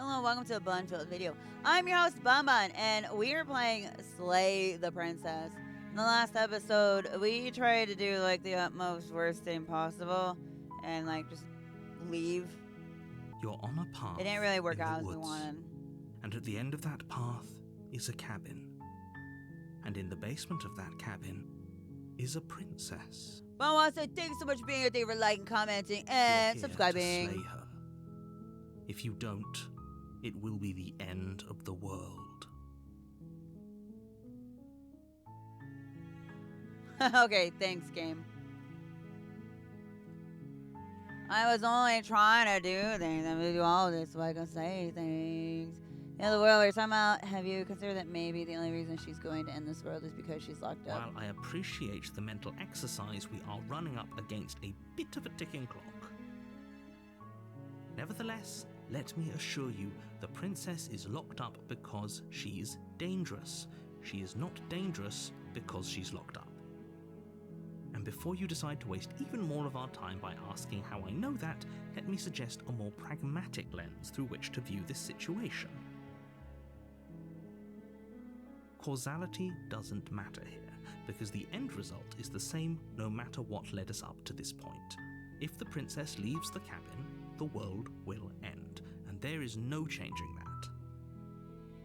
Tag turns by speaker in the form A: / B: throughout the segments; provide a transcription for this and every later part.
A: Hello, welcome to a Bun-filled video. I'm your host, BunBun, and we are playing Slay the Princess. In the last episode, we tried to do, like, the utmost worst thing possible and, like, just leave.
B: You're on a path.
A: It didn't really work out as we
B: woods,
A: wanted.
B: and at the end of that path is a cabin. And in the basement of that cabin is a princess.
A: Well, I want to say thanks so much for being here. Thank you for liking, commenting, and
B: You're here
A: subscribing.
B: to slay her. If you don't, it will be the end of the world.
A: Okay, thanks, game. I was only trying to do things. I'm gonna do all this so I can say things. In the world we're talking about, have you considered that maybe the only reason she's going to end this world is because she's locked up?
B: While I appreciate the mental exercise, we are running up against a bit of a ticking clock. Nevertheless, let me assure you, the princess is locked up because she's dangerous. She is not dangerous because she's locked up. And before you decide to waste even more of our time by asking how I know that, let me suggest a more pragmatic lens through which to view this situation. Causality doesn't matter here, because the end result is the same no matter what led us up to this point. If the princess leaves the cabin, the world will end, and there is no changing that.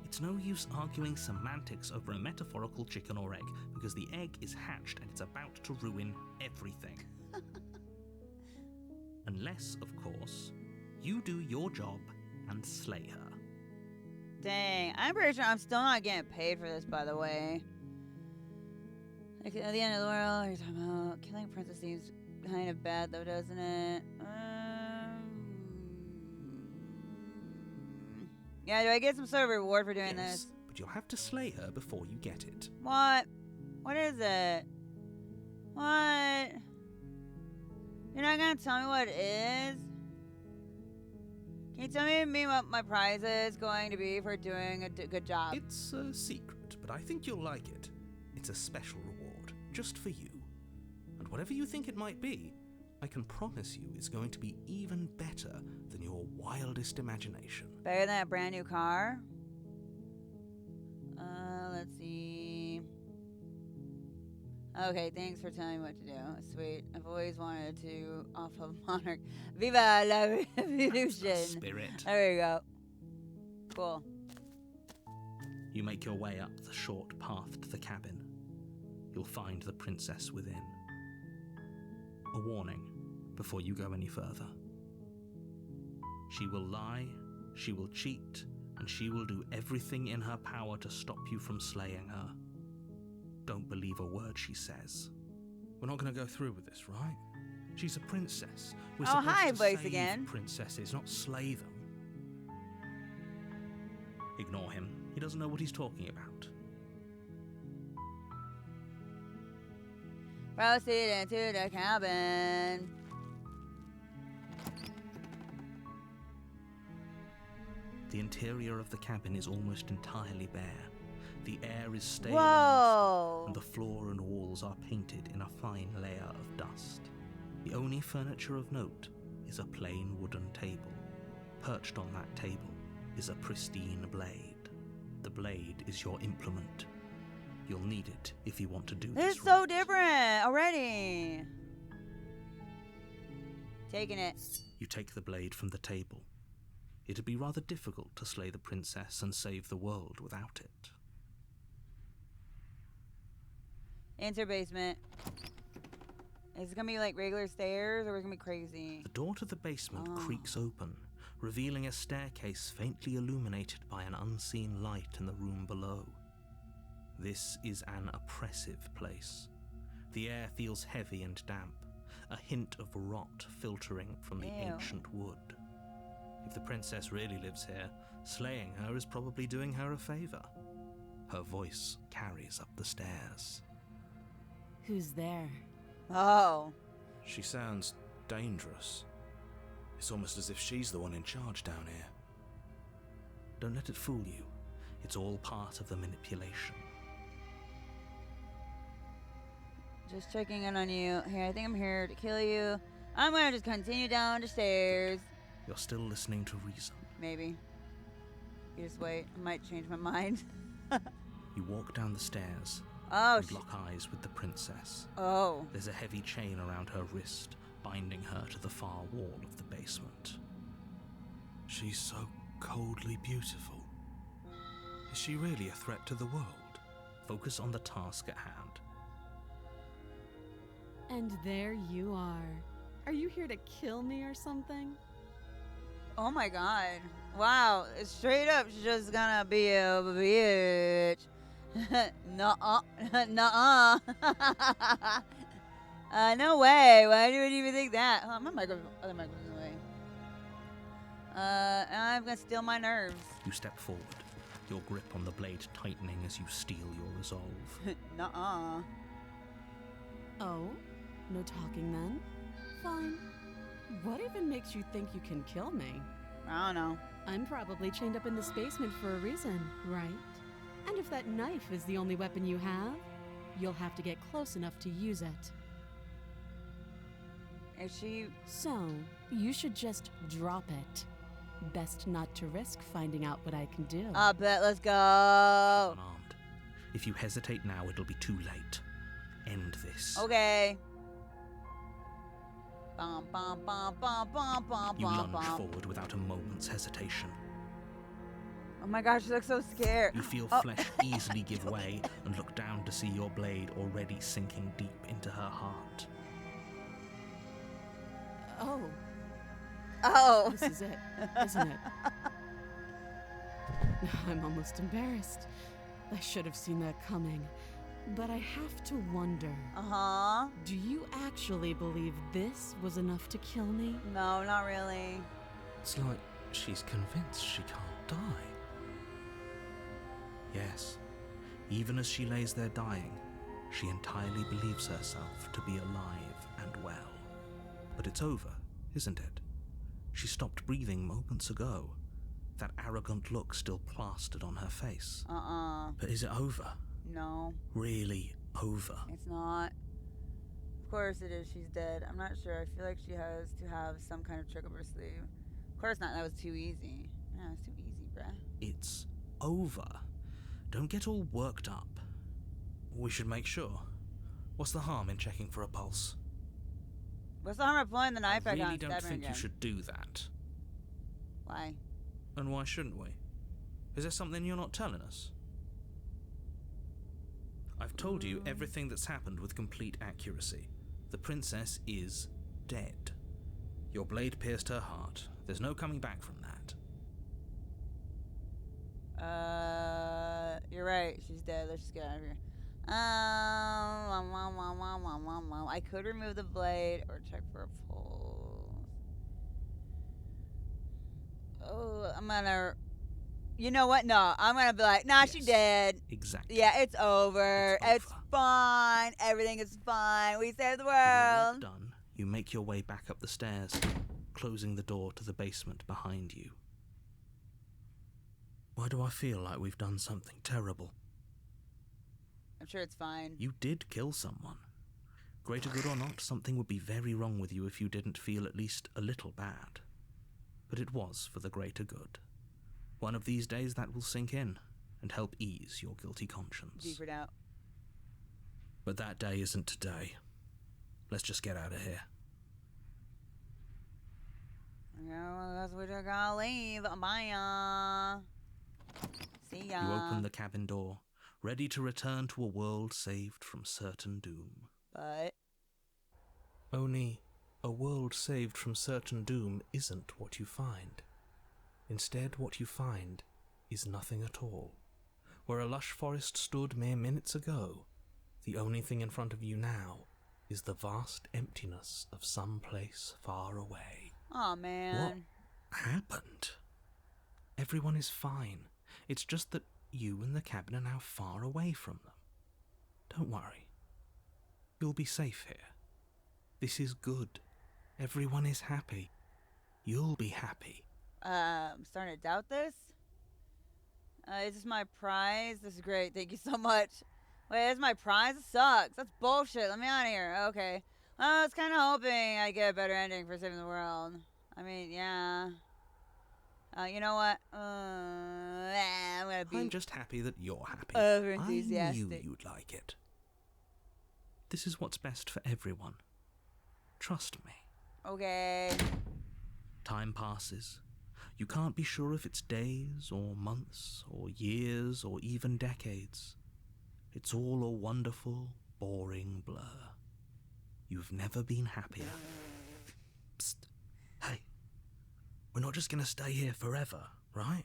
B: It's no use arguing semantics over a metaphorical chicken or egg, because the egg is hatched and it's about to ruin everything. Unless, of course, you do your job and slay her.
A: Dang, I'm pretty sure I'm still not getting paid for this, by the way. Like, at the end of the world, you're talking about killing a princess seems kind of bad, though, doesn't it? Yeah, do I get some sort of reward for doing this?
B: But you'll have to slay her before you get it.
A: What? What is it? What? You're not gonna tell me what it is? Can you tell me what my prize is going to be for doing a good job?
B: It's a secret, but I think you'll like it. It's a special reward, just for you. And whatever you think it might be, I can promise you it's going to be even better than your wildest imagination.
A: Better than a brand new car? Let's see. Okay, thanks for telling me what to do. Sweet. I've always wanted to off of Monarch. Viva la revolution!
B: Spirit.
A: There we go. Cool.
B: You make your way up the short path to the cabin. You'll find the princess within. A warning before you go any further. She will lie, she will cheat, and she will do everything in her power to stop you from slaying her. Don't believe a word she says. We're not going to go through with this, right? She's a princess. We're supposed
A: hi,
B: to
A: voice
B: save
A: again.
B: princesses, not slay them. Ignore him. He doesn't know what he's talking about.
A: Proceed into the cabin.
B: The interior of the cabin is almost entirely bare. The air is stale
A: Whoa!
B: and the floor and walls are painted in a fine layer of dust. The only furniture of note is a plain wooden table. Perched on that table is a pristine blade. The blade is your implement. You'll need it if you want to do
A: This
B: this
A: is so
B: right.
A: different already. Taking it.
B: You take the blade from the table. It'd be rather difficult to slay the princess and save the world without it.
A: Enter basement. Is it gonna be like regular stairs or is it gonna be crazy?
B: The door to the basement creaks open, revealing a staircase faintly illuminated by an unseen light in the room below. This is an oppressive place. The air feels heavy and damp, a hint of rot filtering from the ancient wood. If the princess really lives here, slaying her is probably doing her a favor. Her voice carries up the stairs.
C: Who's there?
A: Oh.
D: She sounds dangerous. It's almost as if she's the one in charge down here.
B: Don't let it fool you. It's all part of the manipulation.
A: Just checking in on you. Here, I think I'm here to kill you. I'm gonna just continue down the stairs.
B: You're still listening to reason.
A: Maybe. You just wait. I might change my mind.
B: You walk down the stairs
A: Oh,
B: and lock eyes with the princess.
A: Oh.
B: There's a heavy chain around her wrist, binding her to the far wall of the basement.
D: She's so coldly beautiful. Is she really a threat to the world?
B: Focus on the task at hand.
C: And there you are. Are you here to kill me or something?
A: Oh my god. Wow. Straight up, she's just gonna be a bitch. Nuh-uh. Nuh-uh. No way. Why do you even think that? Oh, my other microphone's in the way. I'm gonna steal my nerves.
B: You step forward, your grip on the blade tightening as you steel your resolve.
A: Nuh-uh.
C: Oh? No talking then? Fine. What even makes you think you can kill me?
A: I don't know.
C: I'm probably chained up in this basement for a reason, right? And if that knife is the only weapon you have, you'll have to get close enough to use it.
A: Is she...
C: So, you should just drop it. Best not to risk finding out what I can do.
A: I bet. Let's go.
B: Unarmed. If you hesitate now, it'll be too late. End this.
A: Okay. Bum, bum, bum, bum, bum, bum,
B: You
A: bum,
B: lunge
A: bum.
B: forward without a moment's hesitation.
A: Oh my gosh, she looks so scared.
B: You feel
A: Oh.
B: flesh easily give way and look down to see your blade already sinking deep into her heart.
C: Oh,
A: Oh.
C: this is it, isn't it? I'm almost embarrassed. I should have seen that coming. But I have to wonder,
A: Uh-huh.
C: do you actually believe this was enough to kill me?
A: No, not really.
D: It's like she's convinced she can't die.
B: Yes, even as she lays there dying, she entirely believes herself to be alive and well. But it's over, isn't it? She stopped breathing moments ago, that arrogant look still plastered on her face. But is it over?
A: No,
B: Really over?
A: it's not. Of course it is. She's dead. I'm not sure. I feel like she has to have some kind of trick up her sleeve. Of course not. That was too easy. Yeah, it's too easy, bruh.
B: It's over. Don't get all worked up.
D: We should make sure. What's the harm in checking for a pulse?
A: What's the harm of pulling the
B: I
A: knife back
B: really
A: on?
B: don't
A: Stab her
B: think you
A: again.
B: should do that.
A: Why?
D: And why shouldn't we? Is there something you're not telling us?
B: I've told you everything that's happened with complete accuracy. The princess is dead. Your blade pierced her heart. There's no coming back from that.
A: You're right. She's dead. Let's just get out of here. I could remove the blade or check for a pulse. Oh, I'm gonna. You know what? No, I'm gonna be like, nah, she's
B: Yes.
A: dead.
B: Exactly.
A: Yeah, it's over.
B: It's
A: It's
B: over.
A: fine. Everything is fine. We saved the
B: With all
A: world.
B: done, you make your way back up the stairs, closing the door to the basement behind you. Why do I feel like we've done something terrible?
A: I'm sure it's fine.
B: You did kill someone. Greater good or not, something would be very wrong with you if you didn't feel at least a little bad. But it was for the greater good. One of these days that will sink in and help ease your guilty conscience.
A: Deepered out.
B: But that day isn't today. Let's just get out of here.
A: Yeah, well, that's what you're gonna leave. Bye. See ya.
B: You open the cabin door, ready to return to a world saved from certain doom.
A: But
D: Only a world saved from certain doom isn't what you find. Instead, what you find is nothing at all. Where a lush forest stood mere minutes ago, the only thing in front of you now is the vast emptiness of some place far away.
A: oh man.
B: What happened? Everyone is fine. It's just that you and the cabin are now far away from them. Don't worry. You'll be safe here. This is good. Everyone is happy. You'll be happy.
A: I'm starting to doubt this. Is this my prize? This is great. Thank you so much. Wait, this is my prize? This sucks. That's bullshit. Let me out of here. Okay. I was kind of hoping I'd get a better ending for saving the world. I mean, yeah. You know what? gonna be
B: I'm just happy that you're happy.
A: over
B: I knew
A: enthusiastic.
B: you'd like it. This is what's best for everyone. Trust me.
A: Okay.
B: Time passes. You can't be sure if it's days or months or years or even decades. It's all a wonderful, boring blur. You've never been happier. Psst. Hey. We're not just gonna stay here forever, right?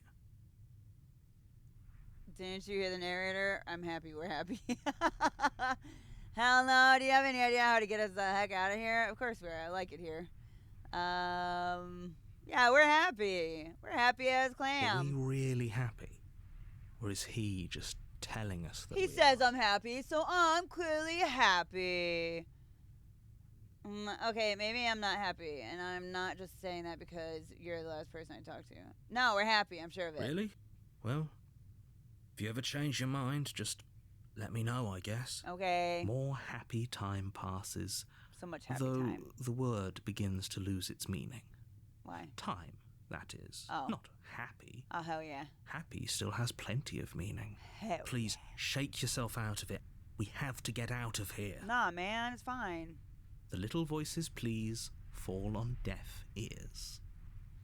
A: Didn't you hear the narrator? I'm happy we're happy. Hell no. Do you have any idea how to get us the heck out of here? Of course we are. I like it here. Yeah, we're happy. We're happy as
B: Are we
A: clam.
B: really happy? Or is he just telling us that
A: He
B: we
A: says
B: are?
A: I'm happy, so I'm clearly happy. Okay, maybe I'm not happy, and I'm not just saying that because you're the last person I talked to. No, we're happy. I'm sure of it.
B: Really? Well, if you ever change your mind, just let me know, I guess.
A: Okay.
B: More happy time passes,
A: So much happy
B: though
A: time.
B: the word begins to lose its meaning.
A: Why?
B: Time, that is.
A: Oh.
B: Not happy.
A: Oh, hell yeah.
B: Happy still has plenty of meaning.
A: Hell
B: Please, shake yourself out of it. We have to get out of here.
A: Nah, man, it's fine.
B: The little voice's pleas fall on deaf ears.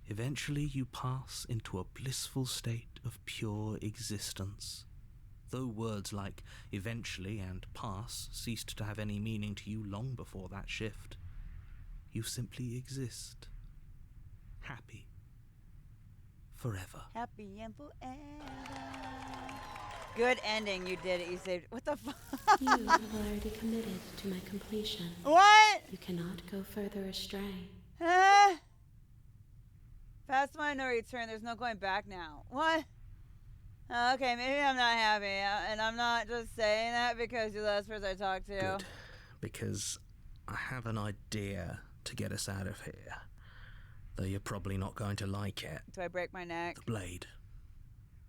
B: Eventually you pass into a blissful state of pure existence. Though words like eventually and pass ceased to have any meaning to you long before that shift, you simply exist. Happy. Forever.
A: Happy and forever. Good ending. You did it. You saved. What the fuck?
C: You have already committed to my completion.
A: What?
C: You cannot go further astray.
A: Huh? Past my no return. There's no going back now. What? Okay, maybe I'm not happy, and I'm not just saying that because you're the last person I talked to.
B: Good. Because I have an idea to get us out of here. Though you're probably not going to like it.
A: Do I break my neck?
B: The blade.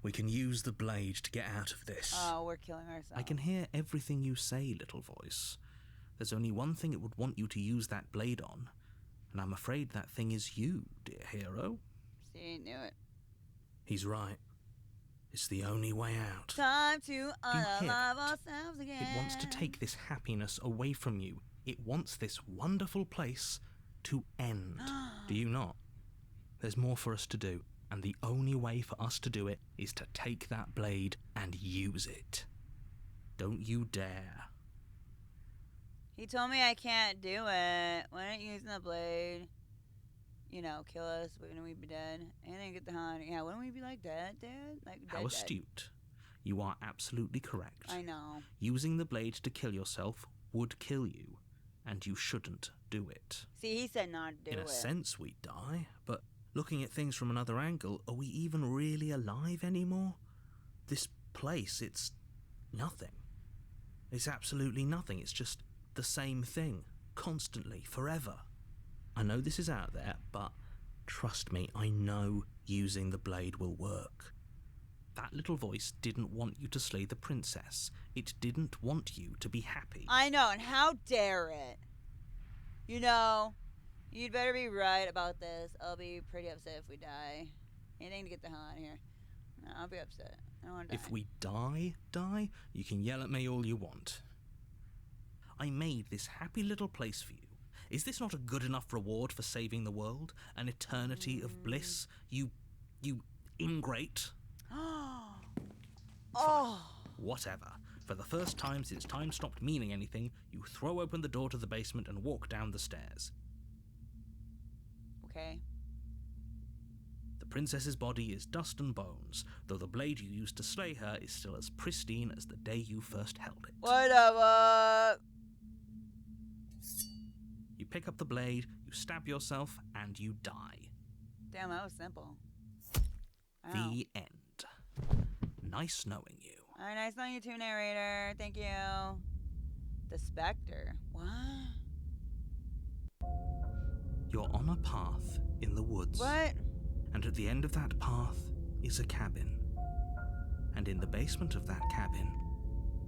B: We can use the blade to get out of this.
A: Oh, we're killing ourselves.
B: I can hear everything you say, little voice. There's only one thing it would want you to use that blade on, and I'm afraid that thing is you, dear hero.
A: See, knew it.
B: He's right. It's the only way out.
A: Time to
B: hear
A: unalive
B: that?
A: ourselves again.
B: It wants to take this happiness away from you. It wants this wonderful place to end. Do you not? There's more for us to do, and the only way for us to do it is to take that blade and use it. Don't you dare.
A: He told me I can't do it. Why aren't you using the blade? You know, kill us when we be dead. And then get the honey. Yeah, wouldn't we be like dead? Like dead,
B: How
A: dead.
B: astute. You are absolutely correct.
A: I know.
B: Using the blade to kill yourself would kill you, and you shouldn't do it.
A: See, he said not to do
B: In
A: it.
B: a sense, we die, but looking at things from another angle, are we even really alive anymore? This place, it's nothing. It's absolutely nothing. It's just the same thing, constantly, forever. I know this is out there, but trust me, I know using the blade will work. That little voice didn't want you to slay the princess. It didn't want you to be happy.
A: I know, and how dare it? You know, you'd better be right about this. I'll be pretty upset if we die. Anything to get the hell out of here. No, I'll be upset. I don't want to die.
B: If we die, you can yell at me all you want. I made this happy little place for you. Is this not a good enough reward for saving the world? An eternity of bliss? You ingrate?
A: Oh.
B: Whatever. For the first time since time stopped meaning anything, you throw open the door to the basement and walk down the stairs.
A: Okay.
B: The princess's body is dust and bones, though the blade you used to slay her is still as pristine as the day you first held it.
A: Whatever.
B: You pick up the blade, you stab yourself, and you die.
A: Damn, that was simple. Wow.
B: The end. Nice knowing you.
A: Alright, nice knowing you too, narrator. Thank you. The Spectre. What?
B: You're on a path in the woods.
A: What?
B: And at the end of that path is a cabin. And in the basement of that cabin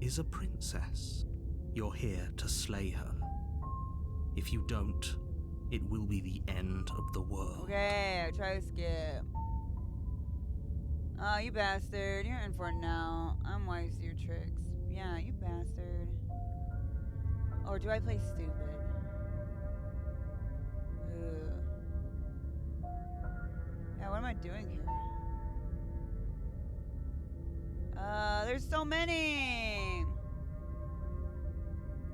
B: is a princess. You're here to slay her. If you don't, it will be the end of the world.
A: Okay, I try to skip. Oh, you bastard. You're in for it now. I'm wise to your tricks. Yeah, you bastard. Or do I play stupid? Ugh. Yeah, what am I doing here? There's so many!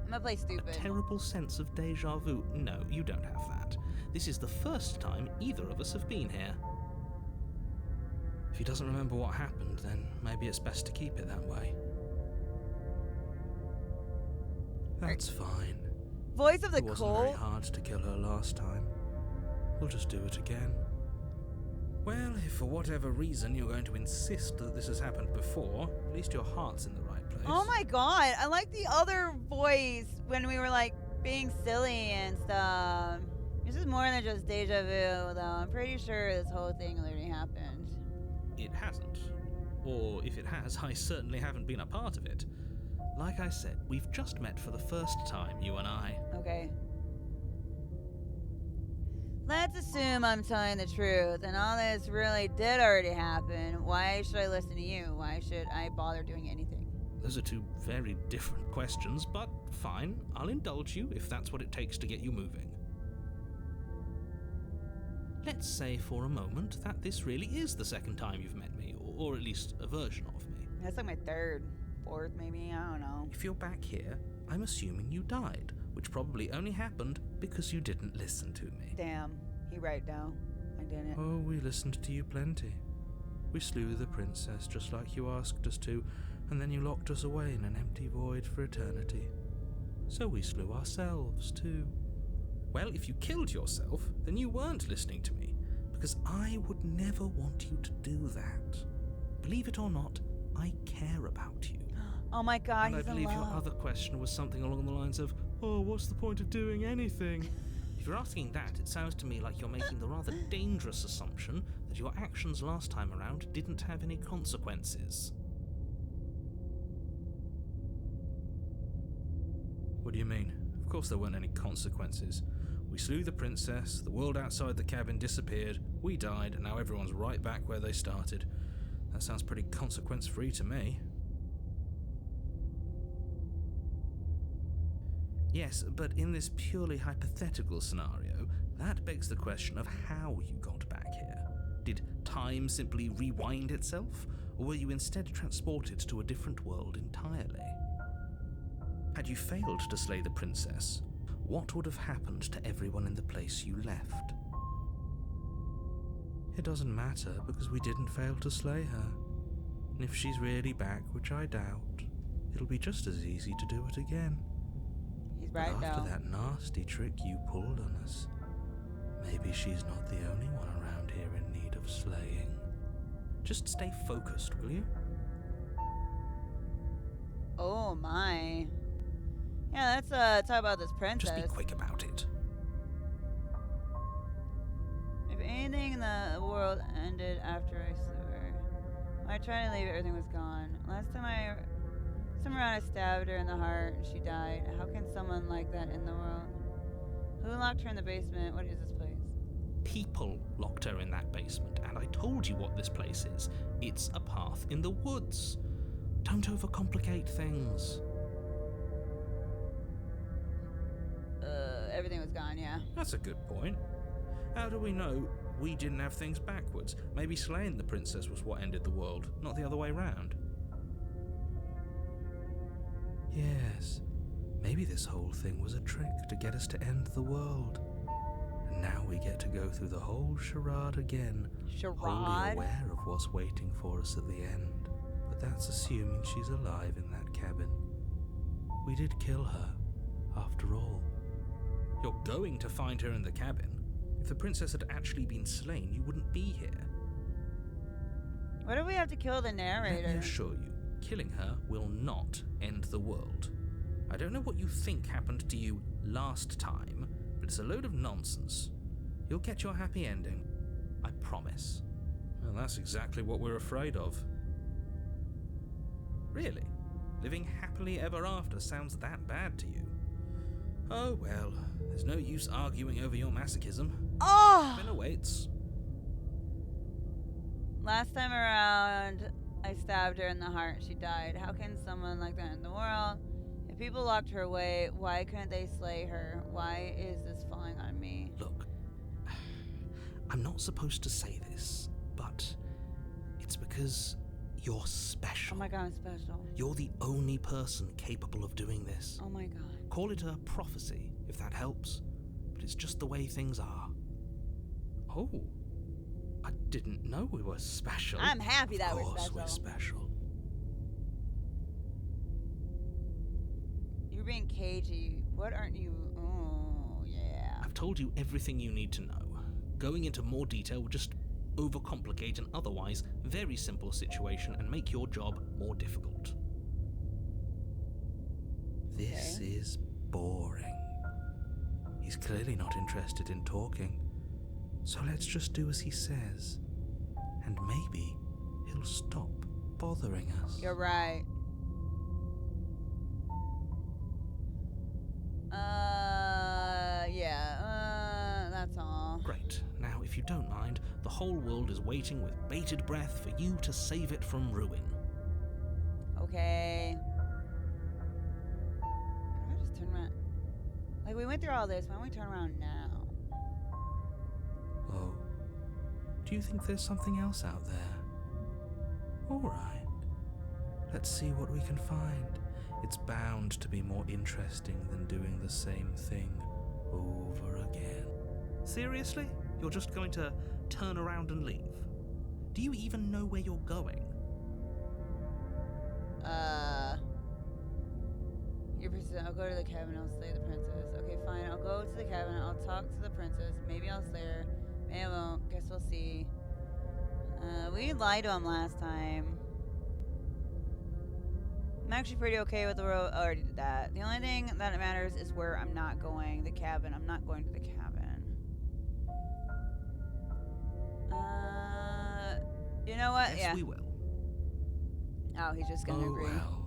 A: I'm gonna play stupid.
B: A terrible sense of deja vu. No, you don't have that. This is the first time either of us have been here. If he doesn't remember what happened, then maybe it's best to keep it that way. That's fine.
A: Voice of the
B: It wasn't very
A: Cold?
B: hard to kill her last time. We'll just do it again. Well, if for whatever reason you're going to insist that this has happened before, at least your heart's in the right place.
A: Oh my god, I like the other voice when we were like being silly and stuff. This is more than just deja vu, though. I'm pretty sure this whole thing already happened.
B: It hasn't. Or if it has, I certainly haven't been a part of it. Like I said, we've just met for the first time, you and I.
A: Okay. Let's assume I'm telling the truth and all this really did already happen. Why should I listen to you? Why should I bother doing anything?
B: Those are two very different questions, but fine. I'll indulge you if that's what it takes to get you moving. Let's say for a moment that this really is the second time you've met me, or at least a version of me.
A: That's like my third, fourth maybe, I don't know.
B: If you're back here, I'm assuming you died, which probably only happened because you didn't listen to me.
A: Damn, he right though. I didn't.
D: Oh, we listened to you plenty. We slew the princess just like you asked us to, and then you locked us away in an empty void for eternity. So we slew ourselves too.
B: Well, if you killed yourself, then you weren't listening to me, because I would never want you to do that. Believe it or not, I care about you.
A: Oh my god,
D: And I
A: he's in
D: believe your
A: love.
D: other question was something along the lines of, oh, what's the point of doing anything?
B: If you're asking that, it sounds to me like you're making the rather dangerous assumption that your actions last time around didn't have any consequences.
D: What do you mean?
B: Of course there weren't any consequences. We slew the princess, the world outside the cabin disappeared, we died, and now everyone's right back where they started. That sounds pretty consequence-free to me. Yes, but in this purely hypothetical scenario, that begs the question of how you got back here. Did time simply rewind itself, or were you instead transported to a different world entirely? Had you failed to slay the princess, what would have happened to everyone in the place you left?
D: It doesn't matter because we didn't fail to slay her. And if she's really back, which I doubt, it'll be just as easy to do it again.
A: He's
D: But
A: right
D: after
A: though.
D: that nasty trick you pulled on us, maybe she's not the only one around here in need of slaying.
B: Just stay focused, will you?
A: Oh my. Yeah, let's talk about this princess.
B: Just be quick about it.
A: If anything in the world ended after I slew her, when I tried to leave, everything was gone. Last time around I stabbed her in the heart and she died. How can someone like that in the world? Who locked her in the basement? What is this place?
B: People locked her in that basement, and I told you what this place is. It's a path in the woods. Don't overcomplicate things.
A: Everything was gone, yeah.
B: That's a good point. How do we know we didn't have things backwards? Maybe slaying the princess was what ended the world, not the other way round.
D: Yes, maybe this whole thing was a trick to get us to end the world. And now we get to go through the whole charade again, wholly
A: Charade?
D: aware of what's waiting for us at the end. But that's assuming she's alive in that cabin. We did kill her, after all.
B: You're going to find her in the cabin. If the princess had actually been slain, you wouldn't be here.
A: What if we have to kill the
B: Let
A: narrator?
B: me assure you, killing her will not end the world. I don't know what you think happened to you last time, but it's a load of nonsense. You'll get your happy ending. I promise. Well, that's exactly what we're afraid of. Really? Living happily ever after sounds that bad to you? Oh well, there's no use arguing over your masochism.
A: Oh!
B: Dinner waits.
A: Last time around, I stabbed her in the heart. She died. How can someone like that in the world? If people locked her away, why couldn't they slay her? Why is this falling on me?
B: Look, I'm not supposed to say this, but it's because you're special.
A: Oh my god, I'm special.
B: You're the only person capable of doing this.
A: Oh my god.
B: Call it a prophecy, if that helps, but it's just the way things are. Oh, I didn't know we were special.
A: I'm happy that we're
B: Of course
A: special.
B: we're special.
A: You're being cagey. What aren't you? Oh, yeah.
B: I've told you everything you need to know. Going into more detail would just overcomplicate an otherwise very simple situation and make your job more difficult. This is boring. He's clearly not interested in talking, so let's just do as he says, and maybe he'll stop bothering us.
A: You're right. That's all.
B: Great. Now, if you don't mind, the whole world is waiting with bated breath for you to save it from ruin.
A: Okay. Why don't I just turn around? Like, we went through all this. Why don't we turn around now?
B: Oh. Do you think there's something else out there? All right. Let's see what we can find. It's bound to be more interesting than doing the same thing over again. Seriously? You're just going to turn around and leave? Do you even know where you're going?
A: You're persistent. I'll go to the cabin. I'll slay the princess. Okay, fine. I'll go to the cabin. I'll talk to the princess. Maybe I'll slay her. Maybe I won't. Guess we'll see. We lied to him last time. I'm actually pretty okay with the road. I already did that. The only thing that matters is where I'm not going. The cabin. I'm not going to the cabin. You know what?
B: Yes, we will.
A: Oh, he's just gonna agree.
B: Well.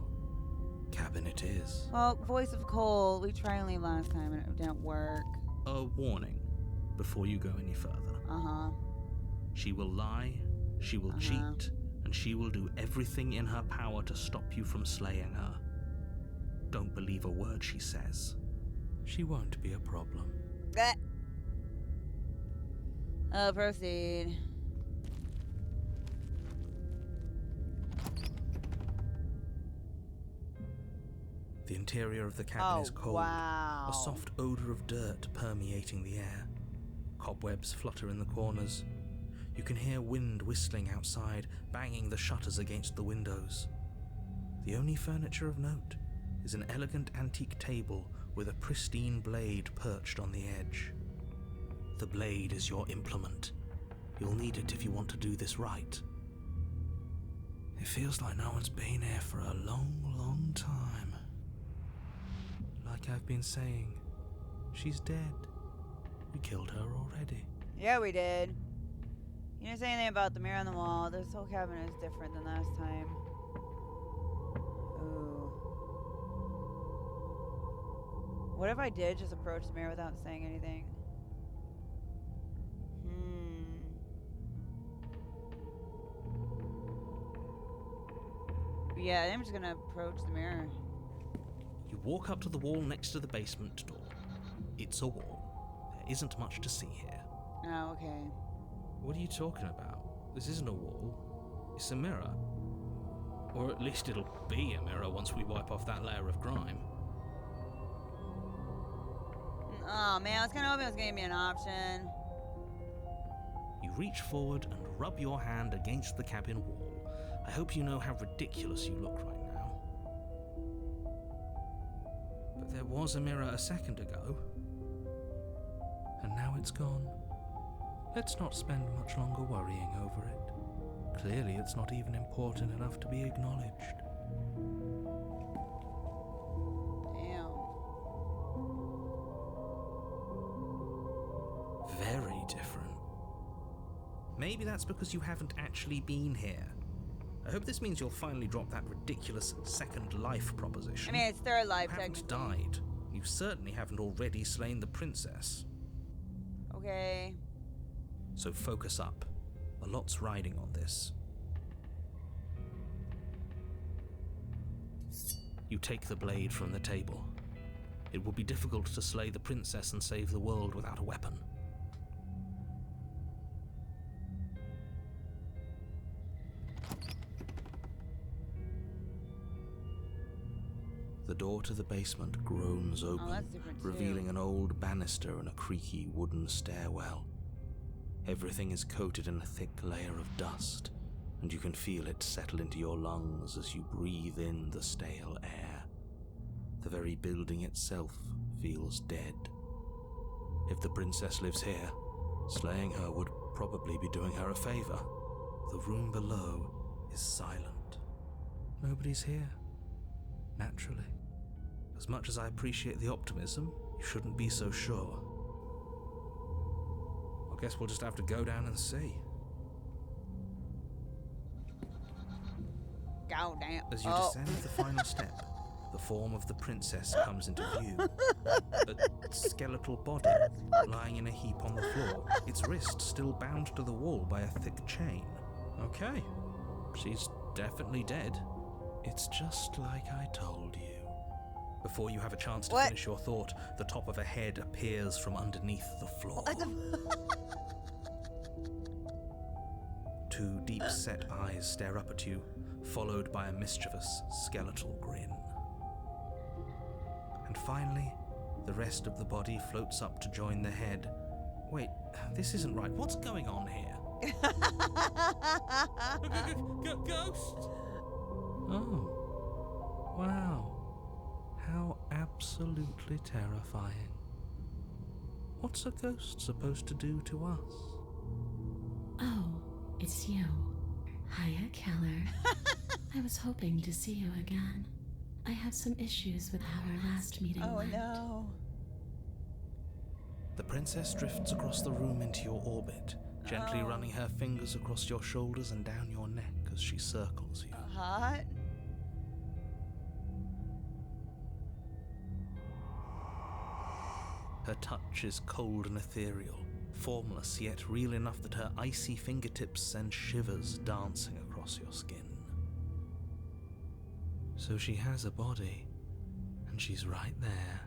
B: Cabin it is.
A: Well, voice of coal. We tried and leave last time and it didn't work.
B: A warning before you go any further.
A: Uh-huh.
B: She will lie, she will cheat, and she will do everything in her power to stop you from slaying her. Don't believe a word she says. She won't be a problem.
A: Proceed.
B: The interior of the cabin is cold,
A: wow.
B: a soft odor of dirt permeating the air. Cobwebs flutter in the corners. You can hear wind whistling outside, banging the shutters against the windows. The only furniture of note is an elegant antique table with a pristine blade perched on the edge. The blade is your implement. You'll need it if you want to do this right. It feels like no one's been here for a long, long time. Like I've been saying, she's dead. We killed her already.
A: Yeah, we did. You didn't say anything about the mirror on the wall. This whole cabin is different than last time. Ooh. What if I did just approach the mirror without saying anything? Yeah, I'm just gonna approach the mirror.
B: You walk up to the wall next to the basement door. It's a wall. There isn't much to see here.
A: Oh, okay.
B: What are you talking about? This isn't a wall. It's a mirror. Or at least it'll be a mirror once we wipe off that layer of grime.
A: Oh man, I was kinda hoping it was gonna give me an option.
B: You reach forward and rub your hand against the cabin wall. I hope you know how ridiculous you look right now. But there was a mirror a second ago. And now it's gone. Let's not spend much longer worrying over it. Clearly it's not even important enough to be acknowledged.
A: Damn.
B: Very different. Maybe that's because you haven't actually been here. I hope this means you'll finally drop that ridiculous second life proposition.
A: I mean, it's third life,
B: You haven't
A: technically.
B: died. You certainly haven't already slain the princess.
A: Okay.
B: So focus up. A lot's riding on this. You take the blade from the table. It will be difficult to slay the princess and save the world without a weapon. The door to the basement groans open,
A: that's different too.
B: revealing an old banister and a creaky wooden stairwell. Everything is coated in a thick layer of dust, and you can feel it settle into your lungs as you breathe in the stale air. The very building itself feels dead. If the princess lives here, slaying her would probably be doing her a favor. The room below is silent. Nobody's here. Naturally. As much as I appreciate the optimism, you shouldn't be so sure. I guess we'll just have to go down and see.
A: Go down.
B: As you descend the final step, the form of the princess comes into view. A skeletal body lying in a heap on the floor, its wrist still bound to the wall by a thick chain. Okay, she's definitely dead. It's just like I told you. Before you have a chance to finish your thought, the top of a head appears from underneath the floor. Two deep-set eyes stare up at you, followed by a mischievous, skeletal grin. And finally, the rest of the body floats up to join the head. Wait, this isn't right. What's going on here? Ghost! Oh, wow. How absolutely terrifying. What's a ghost supposed to do to us?
C: Oh, it's you. Hiya, Keller. I was hoping to see you again. I have some issues with how our last meeting went.
A: No.
B: The princess drifts across the room into your orbit, gently running her fingers across your shoulders and down your neck as she circles you.
A: Hot?
B: Her touch is cold and ethereal, formless yet real enough that her icy fingertips send shivers dancing across your skin. So she has a body, and she's right there.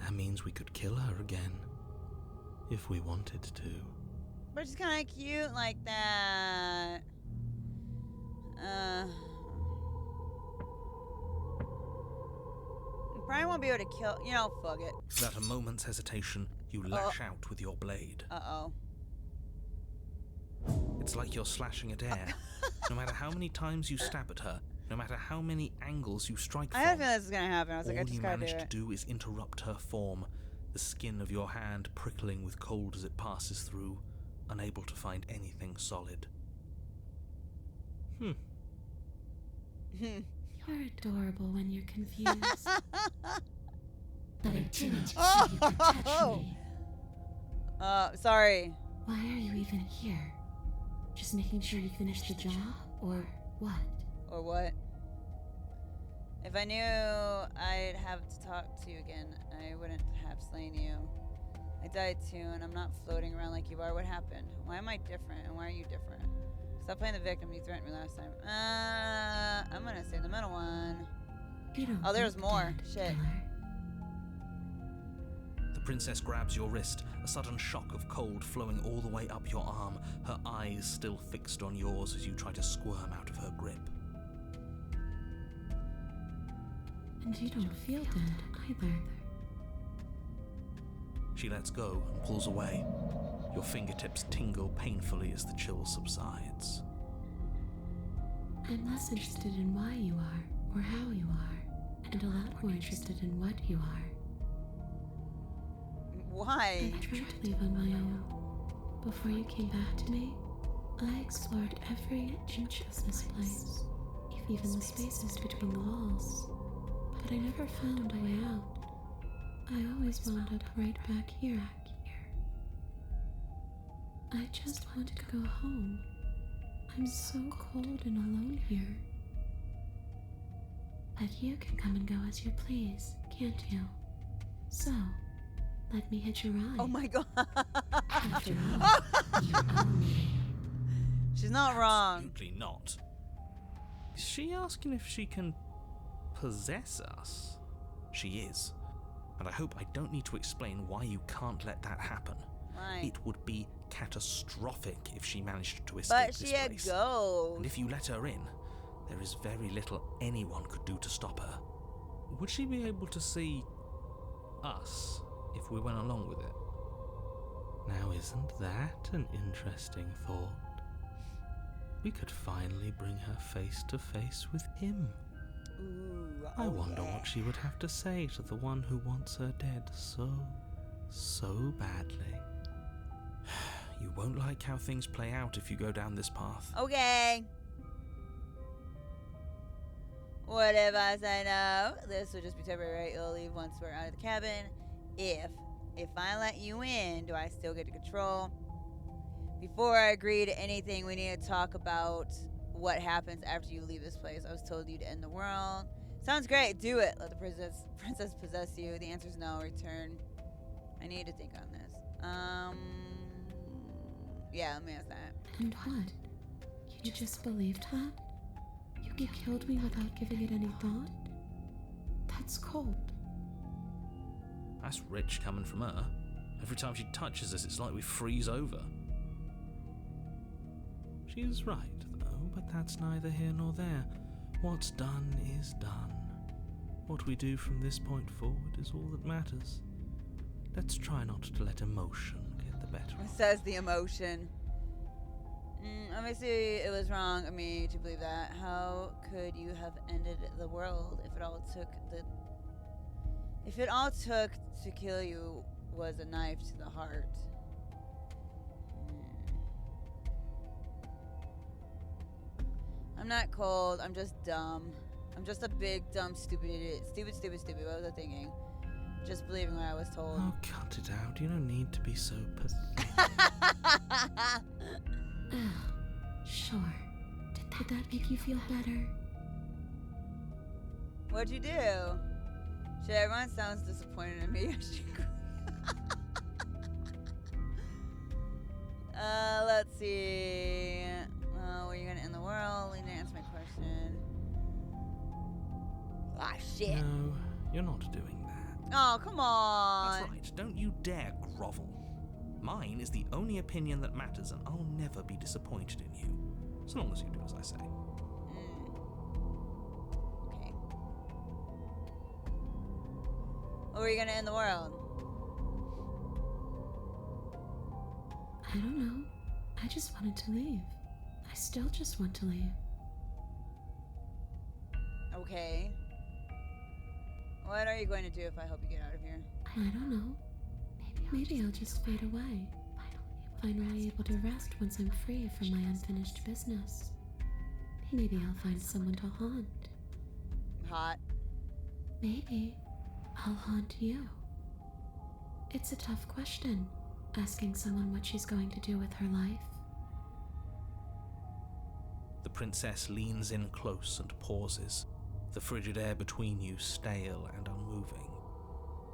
B: That means we could kill her again, if we wanted to.
A: But she's kind of cute like that. Probably won't be able to kill. You know, fuck it.
B: Without a moment's hesitation, you lash out with your blade.
A: Uh-oh.
B: It's like you're slashing at air. No matter how many times you stab at her, no matter how many angles you strike
A: I
B: from,
A: had a feeling this was gonna happen. I was like, I
B: all
A: just
B: you
A: gotta do
B: manage to
A: it.
B: do is interrupt her form, the skin of your hand prickling with cold as it passes through, unable to find anything solid.
C: You're adorable when you're confused. But I didn't see you could touch me.
A: Sorry.
C: Why are you even here? Just making sure you finished the job, or what?
A: Or what? If I knew I'd have to talk to you again, I wouldn't have slain you. I died too, and I'm not floating around like you are. What happened? Why am I different, and why are you different? Stop playing the victim. You threatened me last time. I'm gonna say the middle one.
C: You don't
A: Oh, there's
C: look
A: more.
C: dead,
A: Shit.
C: Keller.
B: The princess grabs your wrist, a sudden shock of cold flowing all the way up your arm, her eyes still fixed on yours as you try to squirm out of her grip.
C: And you don't feel dead either.
B: She lets go and pulls away. Your fingertips tingle painfully as the chill subsides.
C: I'm less interested in why you are, or how you are, and a lot more interested in what you are.
A: Why?
C: I tried to leave on my own. Before you came back to me, I explored every inch of this place, even the spaces between the walls. But I never found a way out. I always wound up right back here. I just want to go home. I'm so cold and alone here. But you can come and go as you please, can't you? So, let me hitch a ride.
A: Oh my god.
C: After all, you own me.
A: She's not wrong.
B: Absolutely not. Is she asking if she can possess us? She is. And I hope I don't need to explain why you can't let that happen.
A: Right.
B: It would be catastrophic if she managed to escape
A: But
B: this
A: she a
B: place.
A: ghost.
B: And if you let her in, there is very little anyone could do to stop her. Would she be able to see us if we went along with it?
D: Now, isn't that an interesting thought? We could finally bring her face to face with him.
A: Ooh,
D: I
A: oh
D: wonder
A: yeah.
D: what she would have to say to the one who wants her dead so badly.
B: You won't like how things play out if you go down this path.
A: Okay. What if I say no? This will just be temporary, right? You'll leave once we're out of the cabin. If I let you in, do I still get to control? Before I agree to anything, we need to talk about what happens after you leave this place. I was told you'd end the world. Sounds great. Do it. Let the princess possess you. The answer's no. Return. I need to think on this. Yeah, let me ask that.
C: And what? You just believed that? You killed me without giving it any thought? That's cold.
B: That's rich coming from her. Every time she touches us, it's like we freeze over.
D: She's right, though, but that's neither here nor there. What's done is done. What we do from this point forward is all that matters. Let's try not to let emotion get the better
A: It
D: of us.
A: says the emotion. Obviously, it was wrong of me to believe that. How could you have ended the world if it all took to kill you was a knife to the heart? I'm not cold. I'm just dumb. I'm just a big, dumb, stupid idiot. Stupid. What was I thinking? Just believing what I was told.
D: Oh, cut it out. You don't need to be so pathetic.
C: Sure. Did that make you feel better?
A: What'd you do? Shit, everyone sounds disappointed in me. Let's see. Were you gonna end the world? You didn't answer my question. Ah, shit.
B: No, you're not doing that.
A: Oh, come on.
B: That's right. Don't you dare grovel. Mine is the only opinion that matters, and I'll never be disappointed in you. So long as you do as I say.
A: Okay. Or were you gonna end the world?
C: I don't know. I just wanted to leave. I still just want to leave.
A: Okay. What are you going to do if I help you get out of here?
C: I don't know. Maybe I'll just fade away. Finally able to rest once I'm free from my unfinished business. Maybe I'll find someone to haunt.
A: Hot.
C: Maybe I'll haunt you. It's a tough question, asking someone what she's going to do with her life.
B: The princess leans in close and pauses, the frigid air between you stale and unmoving.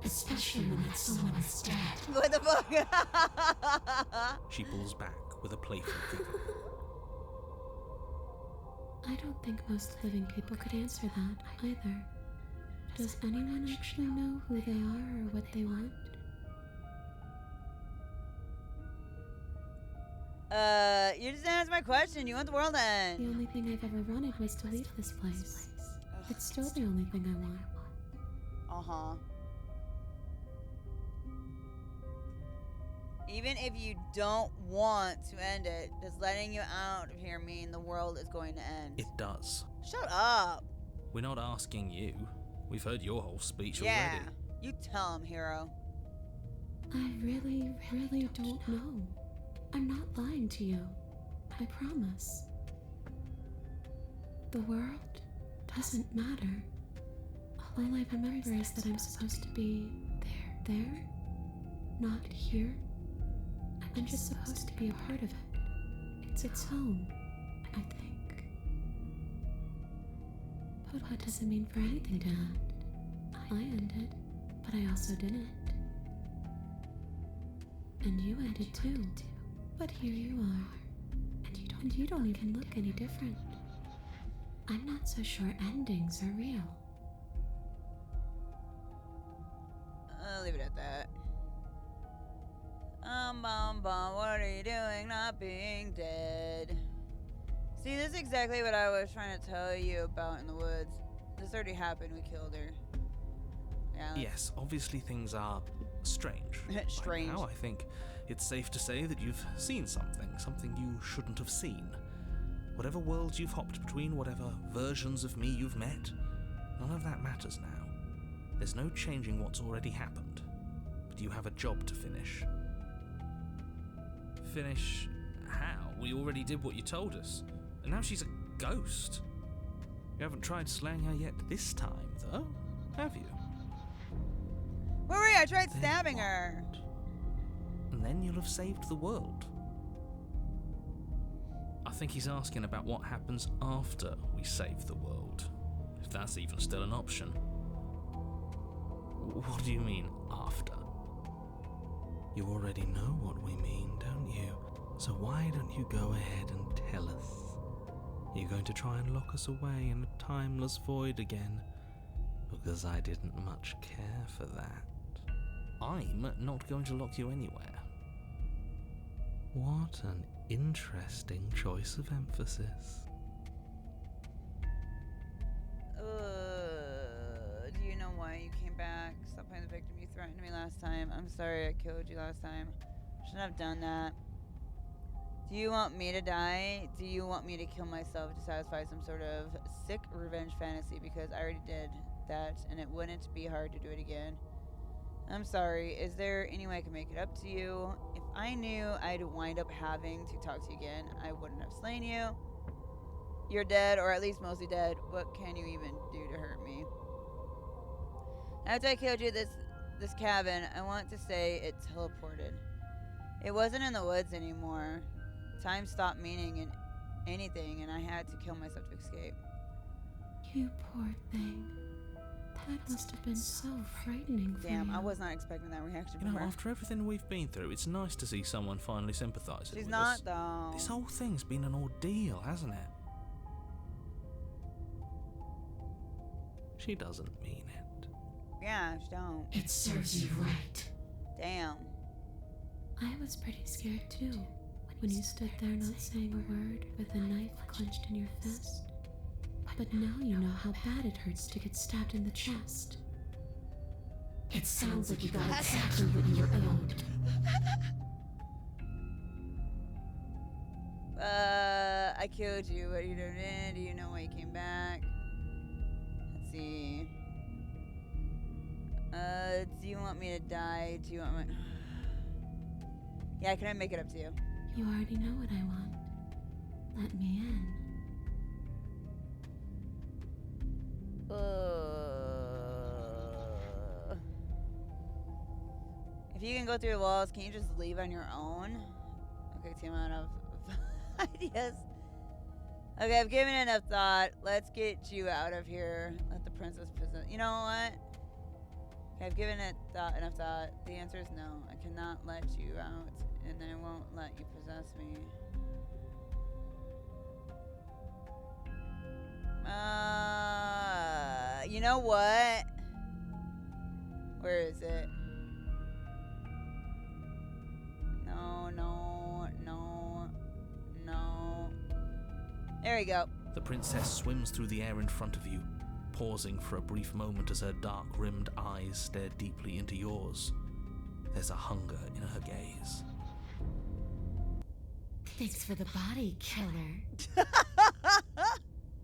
C: Especially when it's someone that's dead.
A: What the fuck?
B: She pulls back with a playful giggle.
C: I don't think most living people could answer that either. Does anyone actually know who they are or what they want?
A: You just answered my question. You want the world to end.
C: The only thing I've ever wanted was to leave this place. It's still the only thing I want.
A: Uh-huh. Even if you don't want to end it, does letting you out of here mean the world is going to end?
B: It does.
A: Shut up.
B: We're not asking you. We've heard your whole speech
A: Yeah.
B: already.
A: You tell him, hero.
C: I really don't know. I'm not lying to you. I promise. The world doesn't matter. All I remember is that I'm supposed to be there, not here. I'm just supposed to be a part of it. It's its home, I think. But what does it mean for anything to end? I ended, but I also didn't. And you ended too. But here you are, and you And you don't even look any different. I'm not so sure endings are real.
A: I'll leave it at that. BunBun, what are you doing not being dead? See, this is exactly what I was trying to tell you about in the woods. This already happened, we killed her. Yeah.
B: Yes, obviously things are strange.
A: Strange.
B: By now, I think it's safe to say that you've seen something you shouldn't have seen. Whatever worlds you've hopped between, whatever versions of me you've met, none of that matters now. There's no changing what's already happened. But you have a job to finish. Finish how? We already did what you told us. And now she's a ghost. You haven't tried slaying her yet this time, though, have you?
A: Wait, I tried stabbing her.
B: And then you'll have saved the world. I think he's asking about what happens after we save the world. If that's even still an option. What do you mean, after?
D: You already know what we mean, don't you? So why don't you go ahead and tell us? Are you going to try and lock us away in a timeless void again? Because I didn't much care for that.
B: I'm not going to lock you anywhere.
D: What an interesting choice of emphasis.
A: Do you know why you came back? Stop playing the victim. You threatened me last time. I'm sorry I killed you last time. Shouldn't have done that. Do you want me to die? Do you want me to kill myself to satisfy some sort of sick revenge fantasy? Because I already did that, and it wouldn't be hard to do it again. I'm sorry. Is there any way I can make it up to you? If I knew I'd wind up having to talk to you again, I wouldn't have slain you. You're dead, or at least mostly dead. What can you even do to hurt me? After I killed you this cabin, I want to say it teleported. It wasn't in the woods anymore. Time stopped meaning anything, and I had to kill myself to escape.
C: You poor thing. That must have been so frightening for you.
A: Damn, I was not expecting that reaction
B: You
A: from
B: know,
A: her.
B: after everything we've been through, it's nice to see someone finally sympathising
A: She's
B: with
A: not,
B: us.
A: though.
B: This whole thing's been an ordeal, hasn't it?
D: She doesn't mean it.
A: Yeah, she don't.
C: It serves you right.
A: Damn.
C: I was pretty scared too, when you stood there not saying a word with a knife clenched in your fist. But now you know how bad it hurts to get stabbed in the chest. It sounds like you got exactly what you were owed.
A: I killed you. What are you doing? Do you know why you came back? Let's see. Do you want me to die? Do you want me... Yeah, can I make it up to you?
C: You already know what I want. Let me in.
A: If you can go through the walls, can you just leave on your own? Okay, team out of ideas. Okay, I've given it enough thought. Let's get you out of here. Let the princess possess. You know what? Okay, I've given it enough thought. The answer is no. I cannot let you out, and I won't let you possess me. You know what? Where is it? No. There we go.
B: The princess swims through the air in front of you, pausing for a brief moment as her dark-rimmed eyes stare deeply into yours. There's a hunger in her gaze.
C: Thanks for the body, killer.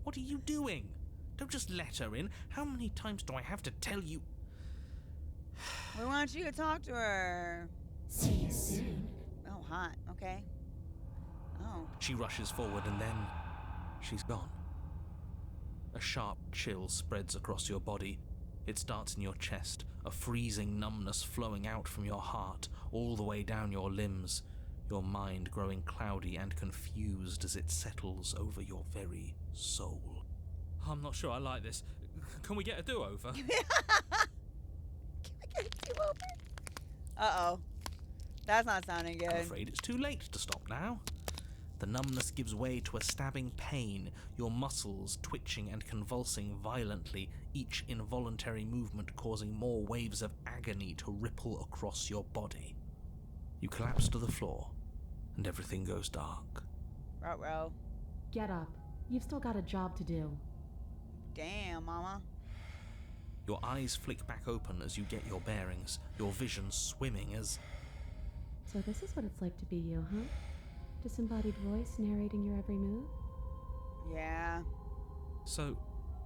B: What are you doing? Don't just let her in. How many times do I have to tell you?
A: We want you to talk to her.
C: See you soon.
A: Oh, hot. Okay. Oh.
B: She rushes forward and then she's gone. A sharp chill spreads across your body. It starts in your chest, a freezing numbness flowing out from your heart, all the way down your limbs, your mind growing cloudy and confused as it settles over your very soul. I'm not sure I like this. Can we get a do-over?
A: Can I get a do-over? Uh-oh. That's not sounding good.
B: I'm afraid it's too late to stop now. The numbness gives way to a stabbing pain, your muscles twitching and convulsing violently, each involuntary movement causing more waves of agony to ripple across your body. You collapse to the floor, and everything goes dark.
A: Ruh-roh.
C: Get up. You've still got a job to do.
A: Damn, mama.
B: Your eyes flick back open as you get your bearings, your vision swimming as...
C: So this is what it's like to be you, huh? Disembodied voice narrating your every move?
A: Yeah.
B: So,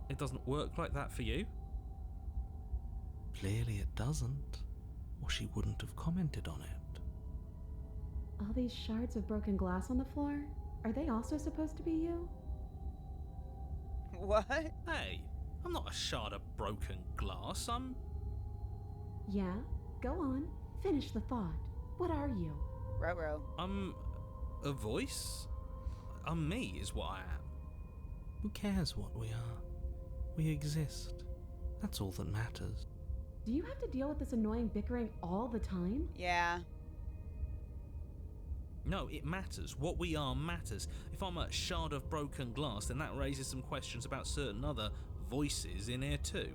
B: it doesn't work like that for you? Clearly it doesn't, or she wouldn't have commented on it.
C: All these shards of broken glass on the floor? Are they also supposed to be you?
A: What?
B: Hey, I'm not a shard of broken glass, I'm...
C: Yeah? Go on. Finish the thought. What are you?
A: Ruh-roh.
B: I'm a voice? I'm me is what I am. Who cares what we are? We exist. That's all that matters.
C: Do you have to deal with this annoying bickering all the time?
A: Yeah.
B: No, it matters. What we are matters. If I'm a shard of broken glass, then that raises some questions about certain other voices in here too.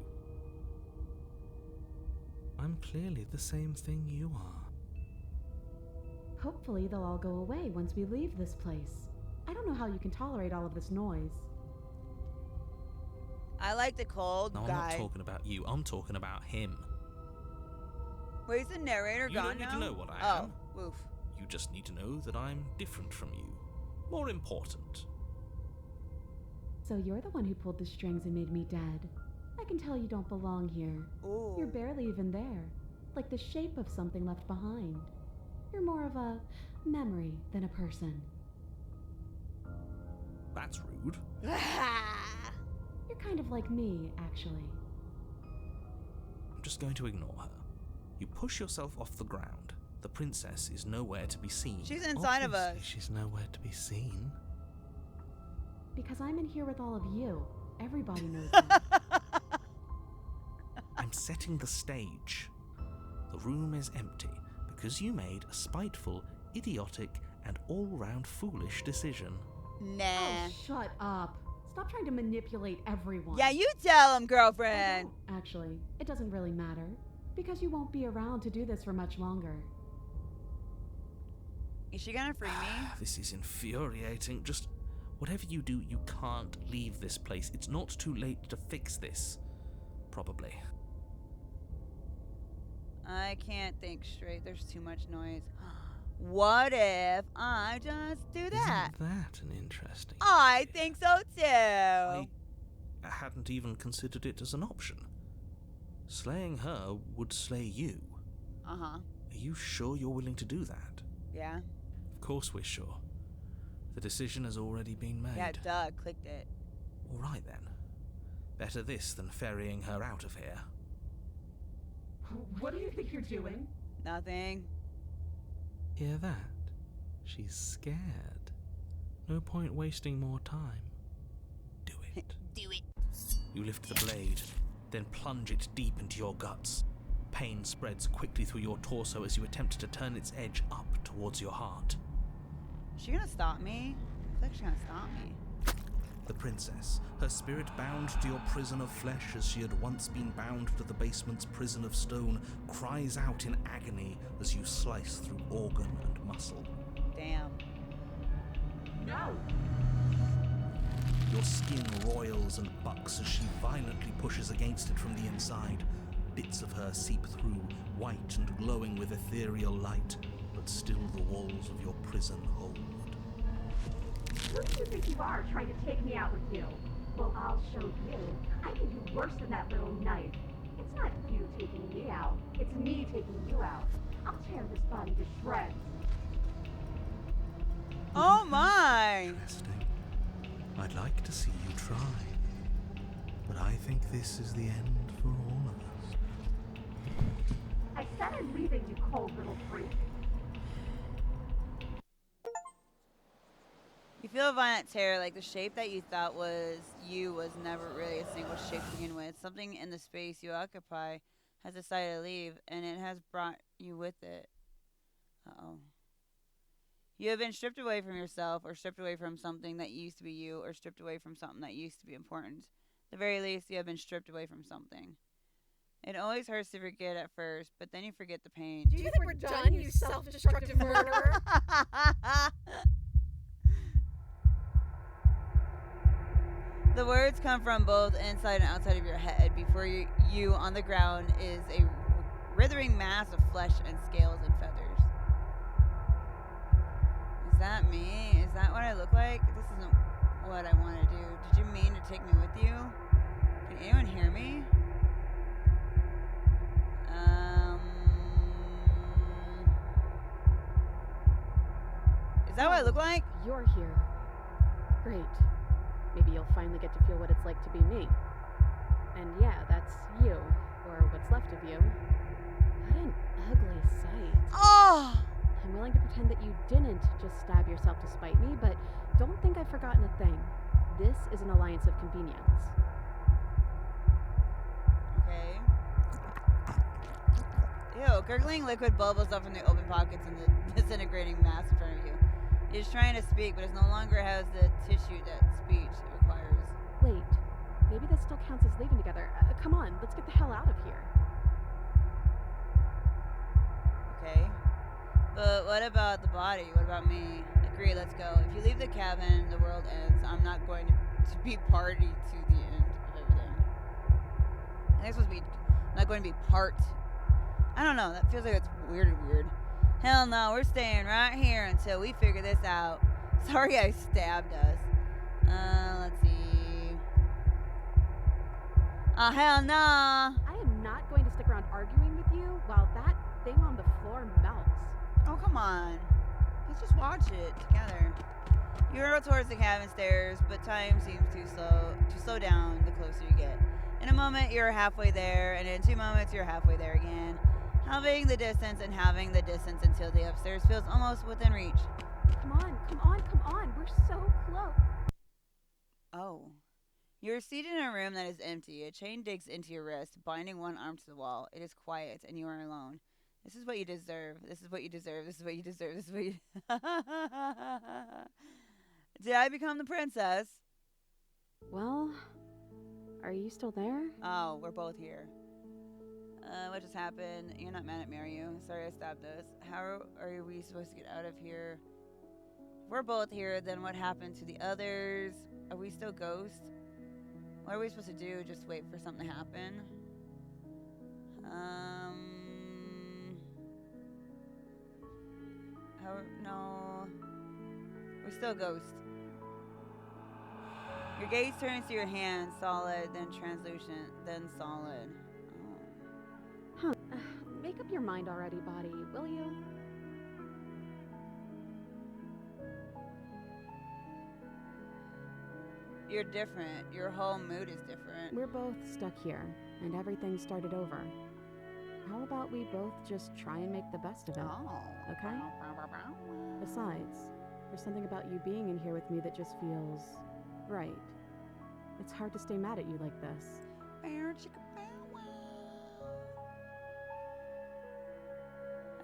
B: I'm clearly the same thing you are.
C: Hopefully they'll all go away once we leave this place. I don't know how you can tolerate all of this noise.
A: I like the cold
B: No, I'm
A: guy.
B: not talking about you. I'm talking about him.
A: Wait, is the narrator
B: You
A: gone
B: don't need
A: now?
B: to know what I am.
A: Oh, woof.
B: You just need to know that I'm different from you. More important.
C: So you're the one who pulled the strings and made me dead. I can tell you don't belong here.
A: Ooh.
C: You're barely even there. Like the shape of something left behind. You're more of a memory than a person.
B: That's rude.
C: You're kind of like me, actually.
B: I'm just going to ignore her. You push yourself off the ground. The princess is nowhere to be seen.
A: She's inside of us.
B: Obviously, she's nowhere to be seen.
C: Because I'm in here with all of you. Everybody knows that.
B: I'm setting the stage. The room is empty because you made a spiteful, idiotic, and all-round foolish decision.
A: Nah.
C: Oh, shut up. Stop trying to manipulate everyone.
A: Yeah, you tell him,
C: I
A: girlfriend.
C: don't, actually. It doesn't really matter. Because you won't be around to do this for much longer.
A: Is she gonna free me?
B: This is infuriating. Just whatever you do, you can't leave this place. It's not too late to fix this. Probably.
A: I can't think straight. There's too much noise. What if I just do that?
B: Isn't that an interesting
A: I
B: idea?
A: think so too.
B: I hadn't even considered it as an option. Slaying her would slay you.
A: Uh-huh.
B: Are you sure you're willing to do that?
A: Yeah.
B: Of course we're sure. The decision has already been made.
A: Yeah, Doug clicked it.
B: All right then. Better this than ferrying her out of here.
C: What do you think you're doing?
A: Nothing.
B: Hear that? She's scared. No point wasting more time. Do it.
A: Do it.
B: You lift the blade, then plunge it deep into your guts. Pain spreads quickly through your torso as you attempt to turn its edge up towards your heart.
A: Is she gonna stop me? I feel like she's gonna stop me.
B: The princess, her spirit bound to your prison of flesh as she had once been bound to the basement's prison of stone, cries out in agony as you slice through organ and muscle.
A: Damn.
C: No!
B: Your skin roils and bucks as she violently pushes against it from the inside. Bits of her seep through, white and glowing with ethereal light, but still the walls of your prison hold.
E: Who do you think you are, trying to take me out with you? Well, I'll show you. I can do worse than that little knife. It's not you taking me out. It's me taking you out. I'll tear this body to shreds.
A: Oh my!
B: Interesting. I'd like to see you try. But I think this is the end for all of us.
E: I said I'm leaving, you cold little freak.
A: You feel a violent terror, like the shape that you thought was you was never really a single shape to begin with. Something in the space you occupy has decided to leave, and it has brought you with it. Uh-oh. You have been stripped away from yourself, or stripped away from something that used to be you, or stripped away from something that used to be important. At the very least, you have been stripped away from something. It always hurts to forget at first, but then you forget the pain.
E: Do you think we're done, you self-destructive murderer?
A: The words come from both inside and outside of your head. Before you on the ground is a writhing mass of flesh and scales and feathers. Is that me? Is that what I look like? This isn't what I want to do. Did you mean to take me with you? Can anyone hear me? Is that what I look like?
F: You're here. Great. Maybe you'll finally get to feel what it's like to be me. And yeah, that's you, or what's left of you. What an ugly sight.
A: Oh!
F: I'm willing to pretend that you didn't just stab yourself to spite me, but don't think I've forgotten a thing. This is an alliance of convenience.
A: Okay. Ew, gurgling liquid bubbles up from the open pockets in the disintegrating mass in front of you. It's trying to speak, but it no longer has the tissue that speech requires.
F: Wait, maybe this still counts as leaving together. Come on, let's get the hell out of here.
A: Okay. But what about the body? What about me? Agree, let's go. If you leave the cabin, the world ends. I'm not going to be party to the end of everything. I think it's supposed to be, I'm not going to be part. I don't know, that feels like it's weird. Hell no, we're staying right here until we figure this out. Sorry I stabbed us. Let's see. Oh, hell no.
F: I am not going to stick around arguing with you while that thing on the floor melts.
A: Oh, come on. Let's just watch it together. You roll towards the cabin stairs, but time seems to slow down the closer you get. In a moment, you're halfway there, and in 2 moments, you're halfway there again. Having the distance until the upstairs feels almost within reach.
F: Come on. We're so close.
A: Oh. You're seated in a room that is empty. A chain digs into your wrist, binding one arm to the wall. It is quiet, and you are alone. This is what you deserve. This is what you deserve. This is what you deserve. This is what you... Did I become the princess?
F: Well, are you still there?
A: Oh, we're both here. What just happened? You're not mad at me, are you? Sorry I stabbed us. How are we supposed to get out of here? If we're both here, then what happened to the others? Are we still ghosts? What are we supposed to do? Just wait for something to happen? No. We're still ghosts. Your gaze turns to your hand, solid, then translucent, then solid.
F: Huh. Make up your mind already, body, will you?
A: You're different. Your whole mood is different.
F: We're both stuck here, and everything started over. How about we both just try and make the best of it?
A: Oh.
F: Okay? Besides, there's something about you being in here with me that just feels right. It's hard to stay mad at you like this.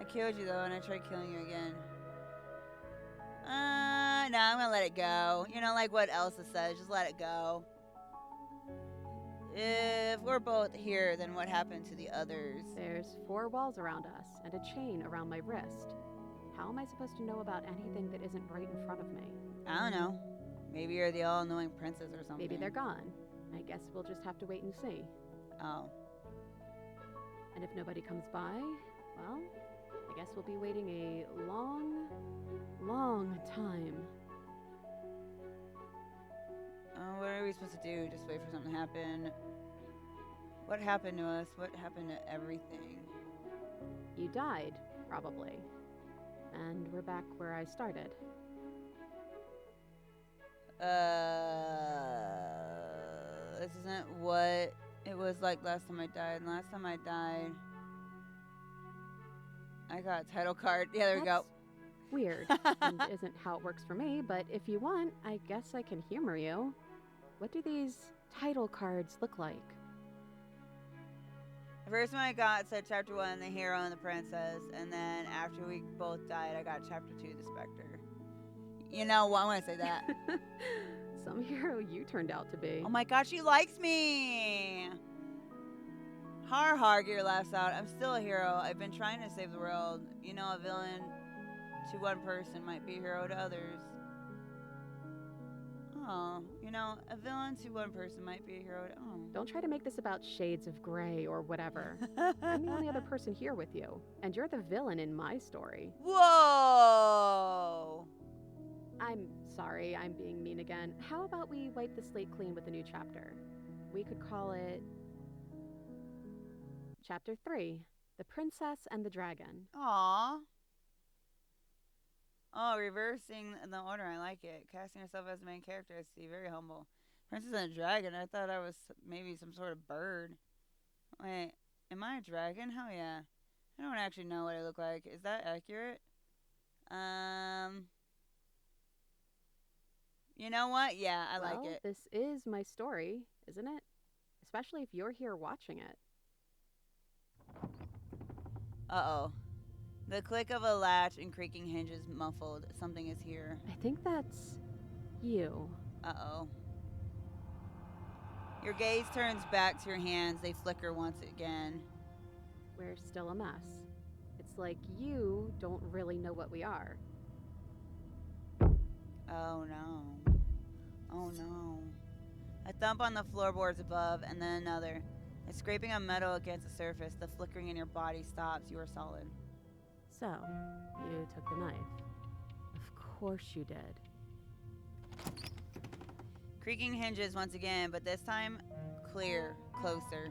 A: I killed you though, and I tried killing you again. No, I'm gonna let it go. You know, like what Elsa says, just let it go. If we're both here, then what happened to the others?
F: There's 4 walls around us, and a chain around my wrist. How am I supposed to know about anything that isn't right in front of me?
A: I don't know. Maybe you're the all-knowing princess or something.
F: Maybe they're gone. I guess we'll just have to wait and see.
A: Oh.
F: And if nobody comes by, well, I guess we'll be waiting a long, long time.
A: What are we supposed to do? Just wait for something to happen? What happened to us? What happened to everything?
F: You died, probably. And we're back where I started.
A: This isn't what it was like last time I died. Last time I died, I got a title card. Yeah, there we go.
F: Weird, and isn't how it works for me, but if you want, I guess I can humor you. What do these title cards look like?
A: The first one I got said Chapter 1, the hero and the princess, and then after we both died, I got Chapter 2, the specter. You know what? I want to say that.
F: Some hero you turned out to be.
A: Oh my god, she likes me! Har har, get your laughs out. I'm still a hero. I've been trying to save the world. You know, a villain to one person might be a hero to others. Oh, you know, a villain to one person might be a hero to... Oh.
F: Don't try to make this about shades of gray or whatever. I'm the only other person here with you, and you're the villain in my story.
A: Whoa!
F: I'm sorry, I'm being mean again. How about we wipe the slate clean with a new chapter? We could call it... Chapter 3, The Princess and the Dragon.
A: Aww. Oh, reversing the order. I like it. Casting yourself as the main character. I see. Very humble. Princess and a dragon. I thought I was maybe some sort of bird. Wait, am I a dragon? Hell yeah. I don't actually know what I look like. Is that accurate? You know what? Yeah, I like it.
F: This is my story, isn't it? Especially if you're here watching it.
A: Uh-oh. The click of a latch and creaking hinges muffled. Something is here.
F: I think that's you.
A: Uh-oh. Your gaze turns back to your hands. They flicker once again.
F: We're still a mess. It's like you don't really know what we are.
A: Oh no. Oh no. A thump on the floorboards above, and then another. A scraping of metal against the surface. The flickering in your body stops. You are solid.
F: So, you took the knife. Of course you did.
A: Creaking hinges once again, but this time clear, closer.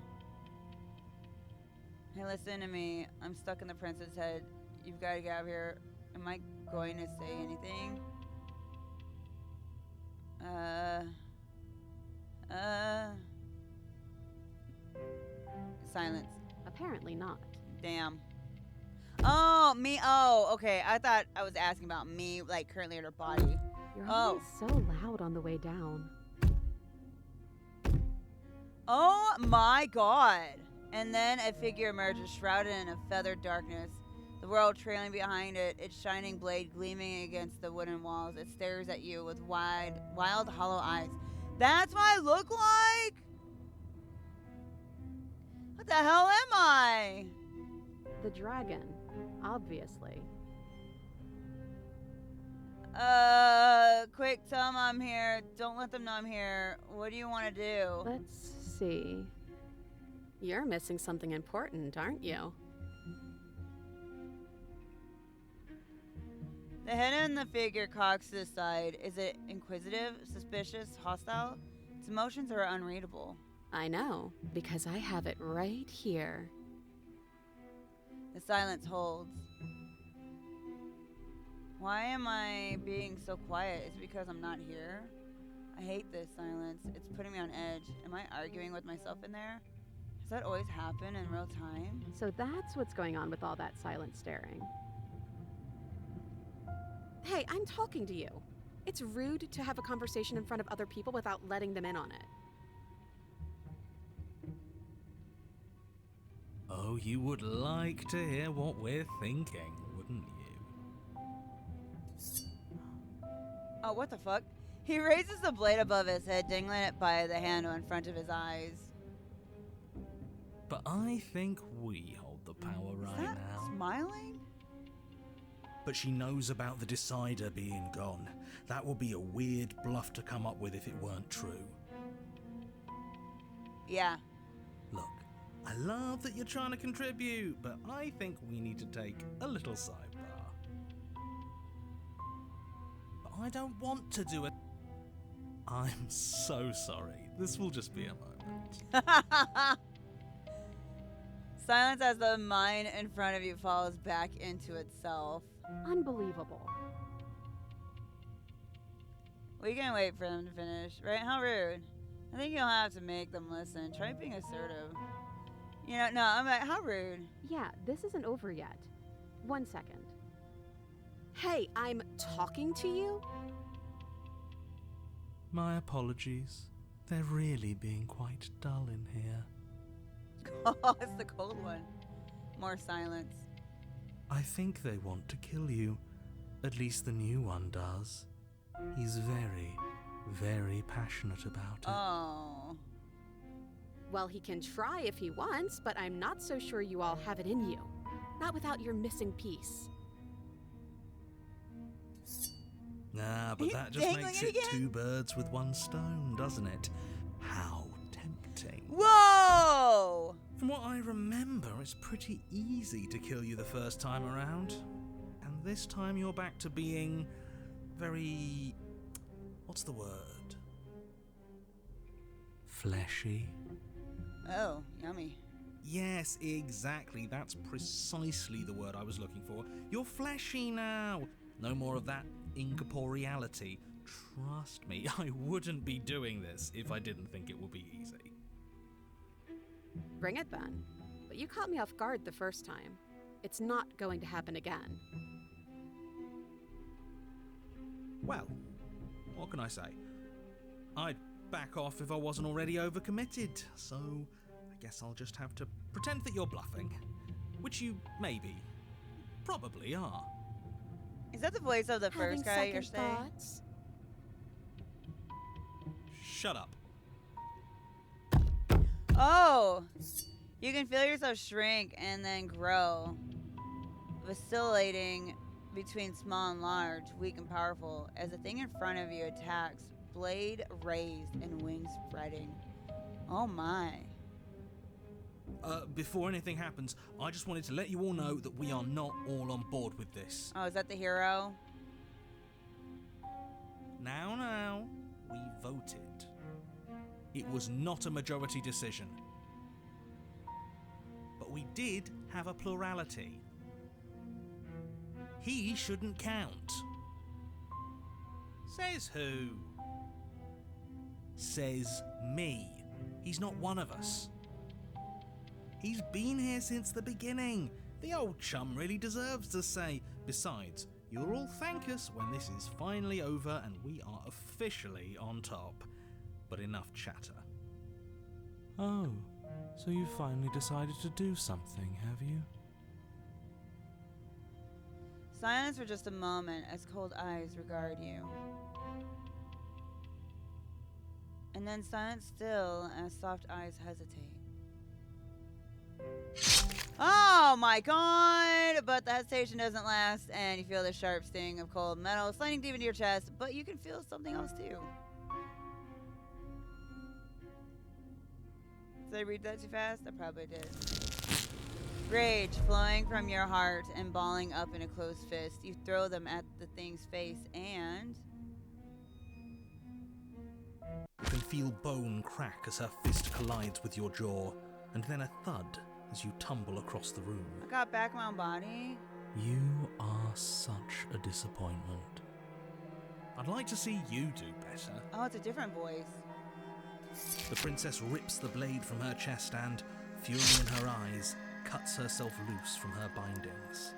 A: Hey, listen to me. I'm stuck in the prince's head. You've got to get out of here. Am I going to say anything? Silence.
F: Apparently not.
A: Damn. Oh, me. Oh, okay. I thought I was asking about me, like, currently in her body.
F: You're always so loud on the way down.
A: Oh my god. And then a figure emerges, shrouded in a feathered darkness. The world trailing behind it, its shining blade gleaming against the wooden walls. It stares at you with wild, hollow eyes. That's what I look like? What the hell am I?
F: The dragon, obviously.
A: Quick, tell them I'm here. Don't let them know I'm here. What do you want to do?
F: Let's see. You're missing something important, aren't you?
A: The head in the figure cocks to the side. Is it inquisitive, suspicious, hostile? Its emotions are unreadable.
F: I know, because I have it right here.
A: The silence holds. Why am I being so quiet? Is it because I'm not here? I hate this silence. It's putting me on edge. Am I arguing with myself in there? Does that always happen in real time?
F: So that's what's going on with all that silent staring. Hey, I'm talking to you. It's rude to have a conversation in front of other people without letting them in on it.
B: Oh, you would like to hear what we're thinking, wouldn't you?
A: Oh, what the fuck? He raises the blade above his head, dangling it by the handle in front of his eyes.
B: But I think we hold the power
A: Is
B: right
A: that
B: now.
A: smiling?
B: But she knows about the Decider being gone. That would be a weird bluff to come up with if it weren't true.
A: Yeah.
B: Look, I love that you're trying to contribute, but I think we need to take a little sidebar. But I don't want to do it. I'm so sorry. This will just be a moment.
A: Silence as the mind in front of you falls back into itself.
F: Unbelievable.
A: We can wait for them to finish, right? How rude. I think you'll have to make them listen. Try being assertive. You know, no, I'm like, how rude.
F: Yeah, this isn't over yet. 1 second. Hey, I'm talking to you?
B: My apologies. They're really being quite dull in here.
A: Oh, it's the cold one. More silence.
B: I think they want to kill you. At least the new one does.
D: He's very, very passionate about it.
A: Oh.
F: Well, he can try if he wants, but I'm not so sure you all have it in you. Not without your missing piece.
B: Nah, but
A: He's
B: that just
A: dangling
B: makes
A: it
B: it
A: again?
B: 2 birds with 1 stone, doesn't it? How tempting.
A: Whoa!
B: From what I remember, it's pretty easy to kill you the first time around. And this time you're back to being very... what's the word? Fleshy?
A: Oh, yummy.
B: Yes, exactly. That's precisely the word I was looking for. You're fleshy now. No more of that incorporeality. Trust me, I wouldn't be doing this if I didn't think it would be easy.
F: Bring it then. But you caught me off guard the first time. It's not going to happen again.
B: Well, what can I say? I'd back off if I wasn't already overcommitted, so I guess I'll just have to pretend that you're bluffing. Which you maybe, probably are.
A: Is that the voice of the
F: Having
A: first guy you're
F: second
A: saying?
F: thoughts?
B: Shut up.
A: Oh! You can feel yourself shrink and then grow, vacillating between small and large, weak and powerful, as the thing in front of you attacks, blade raised and wings spreading. Oh my.
B: Before anything happens, I just wanted to let you all know that we are not all on board with this.
A: Oh, is that the hero?
B: Now, we voted. It was not a majority decision. But we did have a plurality. He shouldn't count. Says who? Says me. He's not one of us. He's been here since the beginning. The old chum really deserves to say. Besides, you'll all thank us when this is finally over and we are officially on top. But enough chatter.
D: Oh, so you finally decided to do something, have you?
A: Silence for just a moment as cold eyes regard you. And then silence still as soft eyes hesitate. Oh my god! But the hesitation doesn't last, and you feel the sharp sting of cold metal sliding deep into your chest, but you can feel something else too. Did I read that too fast? I probably did. Rage flowing from your heart and balling up in a closed fist. You throw them at the thing's face and...
B: You can feel bone crack as her fist collides with your jaw, and then a thud as you tumble across the room.
A: I got back my own body.
D: You are such a disappointment.
B: I'd like to see you do better.
A: Oh, it's a different voice.
B: The princess rips the blade from her chest and, fury in her eyes, cuts herself loose from her bindings.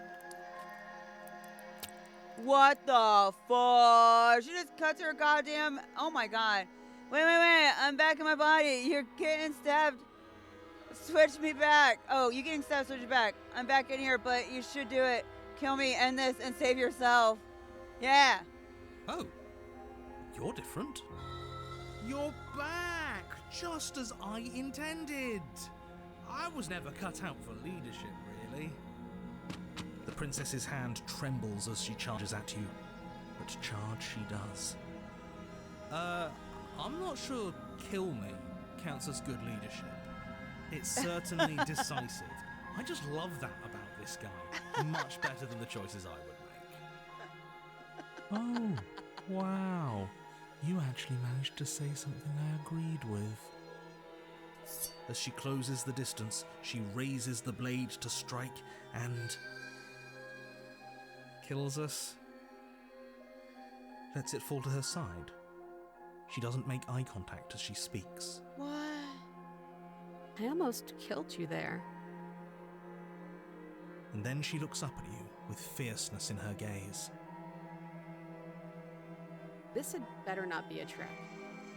A: What the fuck? She just cuts her goddamn... Oh my god. Wait. I'm back in my body. You're getting stabbed. Switch me back. Oh, you getting stabbed, switch me back. I'm back in here, but you should do it. Kill me, end this, and save yourself. Yeah.
B: Oh, you're different. You're back, just as I intended. I was never cut out for leadership, really. The princess's hand trembles as she charges at you, but charge she does. I'm not sure kill me counts as good leadership. It's certainly decisive. I just love that about this guy. Much better than the choices I would make.
D: Oh, wow. You actually managed to say something I agreed with.
B: As she closes the distance, she raises the blade to strike and... kills us. Lets it fall to her side. She doesn't make eye contact as she speaks.
A: What?
F: I almost killed you there.
B: And then she looks up at you with fierceness in her gaze.
F: This had better not be a trick.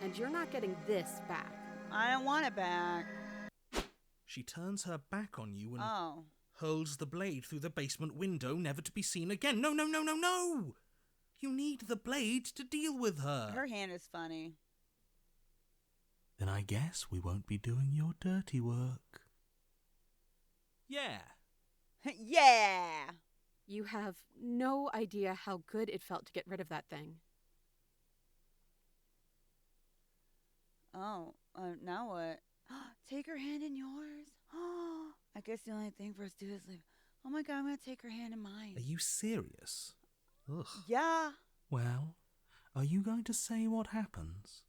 F: And you're not getting this back.
A: I don't want it back.
B: She turns her back on you and
A: Oh.
B: hurls the blade through the basement window, never to be seen again. No! You need the blade to deal with her.
A: Her hand is funny.
D: Then I guess we won't be doing your dirty work.
B: Yeah.
A: Yeah!
F: You have no idea how good it felt to get rid of that thing.
A: Oh, now what? Take her hand in yours? I guess the only thing for us to do is leave. Oh my god, I'm gonna take her hand in mine.
D: Are you serious? Ugh.
A: Yeah.
D: Well, are you going to say what happens?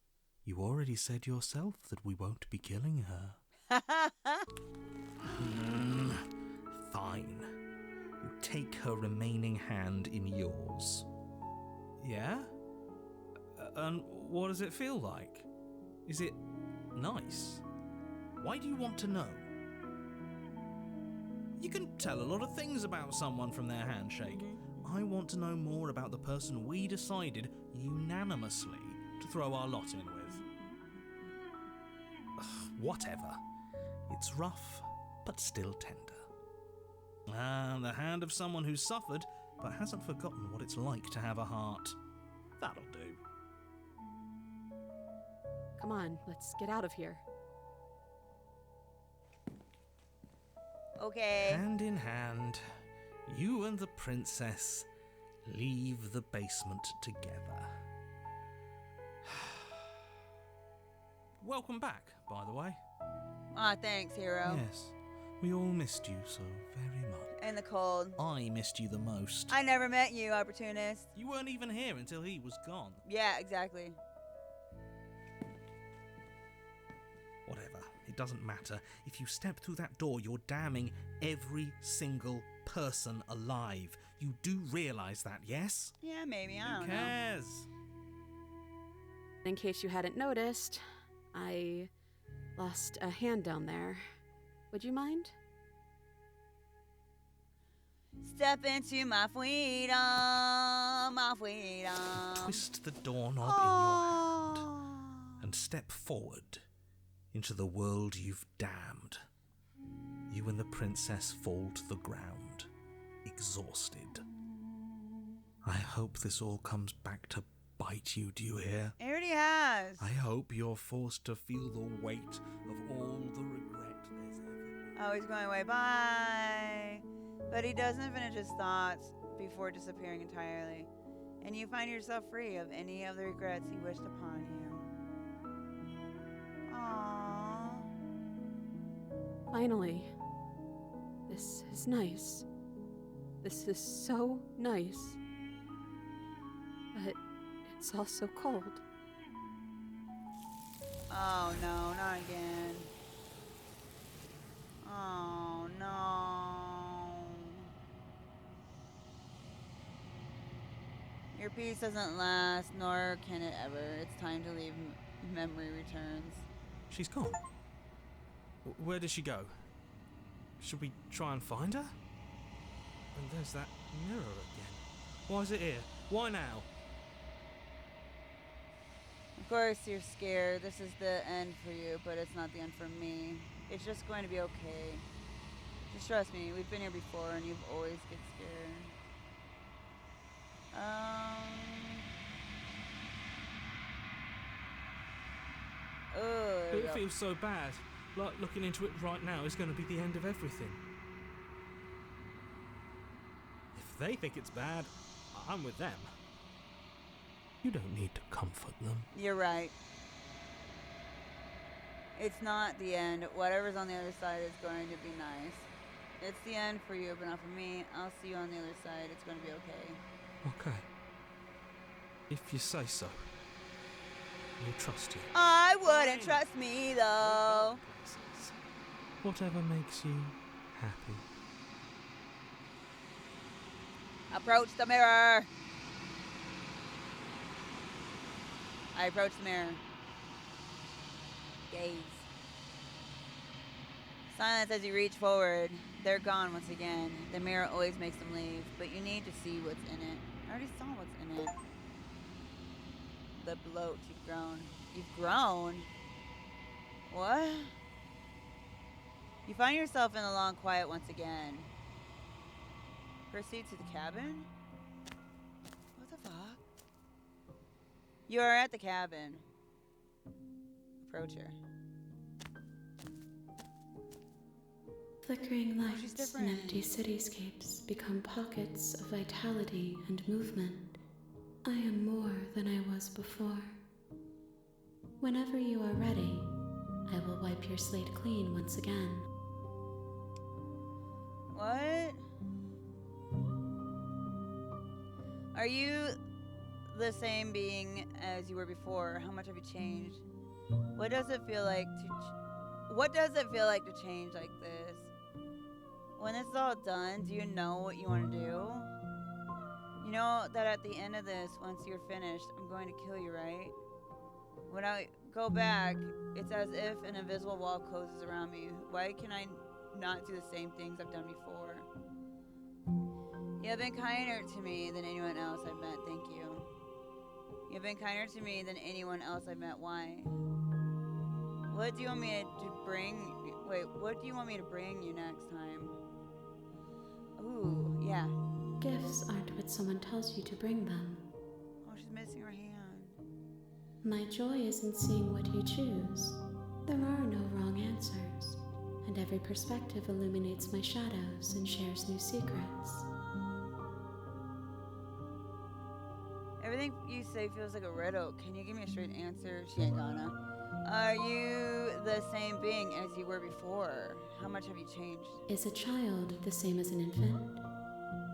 D: You already said yourself that we won't be killing her.
B: Fine. You take her remaining hand in yours. Yeah? And what does it feel like? Is it nice? Why do you want to know? You can tell a lot of things about someone from their handshake. I want to know more about the person we decided unanimously to throw our lot in with. Whatever. It's rough, but still tender. The hand of someone who's suffered, but hasn't forgotten what it's like to have a heart. That'll do.
F: Come on, let's get out of here.
A: Okay.
B: Hand in hand, you and the princess leave the basement together. Welcome back, by the way.
A: Thanks, hero.
B: Yes, we all missed you so very much.
A: In the cold.
B: I missed you the most.
A: I never met you, opportunist.
B: You weren't even here until he was gone.
A: Yeah, exactly.
B: Whatever, it doesn't matter. If you step through that door, you're damning every single person alive. You do realise that, yes?
A: Yeah, maybe. I don't
B: Who
A: know.
B: cares?
F: In case you hadn't noticed, I lost a hand down there. Would you mind?
A: Step into my freedom, my freedom.
B: Twist the doorknob in your hand and step forward into the world you've damned. You and the princess fall to the ground, exhausted. I hope this all comes back to bite you, do you hear?
A: It already has.
B: I hope you're forced to feel the weight of all the regret there's ever been.
A: Oh, he's going away. Bye. But he doesn't finish his thoughts before disappearing entirely. And you find yourself free of any of the regrets he wished upon you. Aww.
F: Finally. This is nice. This is so nice. But it's also cold.
A: Oh no, not again. Oh no. Your peace doesn't last, nor can it ever. It's time to leave. Memory returns.
B: She's gone. Where did she go? Should we try and find her? And there's that mirror again. Why is it here? Why now?
A: Of course you're scared. This is the end for you, but it's not the end for me. It's just going to be okay. Just trust me. We've been here before, and you've always get scared.
B: It feels so bad. Like looking into it right now is going to be the end of everything. If they think it's bad, I'm with them.
D: You don't need to comfort them.
A: You're right. It's not the end. Whatever's on the other side is going to be nice. It's the end for you, but not for me. I'll see you on the other side. It's going to be okay.
B: Okay. If you say so. We'll trust you.
A: I wouldn't trust me, though.
D: Whatever makes you happy.
A: Approach the mirror. I approach the mirror. Gaze. Silence as you reach forward. They're gone once again. The mirror always makes them leave, but you need to see what's in it. I already saw what's in it. The bloat you've grown. You've grown? What? You find yourself in the long quiet once again. Proceed to the cabin? What the fuck? You are at the cabin. Approach her.
C: Flickering
A: she's
C: lights
A: different.
C: and empty cityscapes become pockets of vitality and movement. I am more than I was before. Whenever you are ready, I will wipe your slate clean once again.
A: What? Are you the same being as you were before? How much have you changed? What does it feel like to change like this? When it's all done, do you know what you want to do? You know that at the end of this, once you're finished, I'm going to kill you, right? When I go back, it's as if an invisible wall closes around me. Why can I not do the same things I've done before? You have been kinder to me than anyone else I've met, thank you. You have been kinder to me than anyone else I've met, why? What do you want me to bring? Wait, what do you want me to bring you next time? Ooh, yeah.
C: Gifts aren't what someone tells you to bring them.
A: Oh, she's missing her hand.
C: My joy is in seeing what you choose. There are no wrong answers, and every perspective illuminates my shadows and shares new secrets.
A: Everything you say feels like a riddle. Can you give me a straight answer? She ain't gonna. Are you the same being as you were before? How much have you changed?
C: Is a child the same as an infant?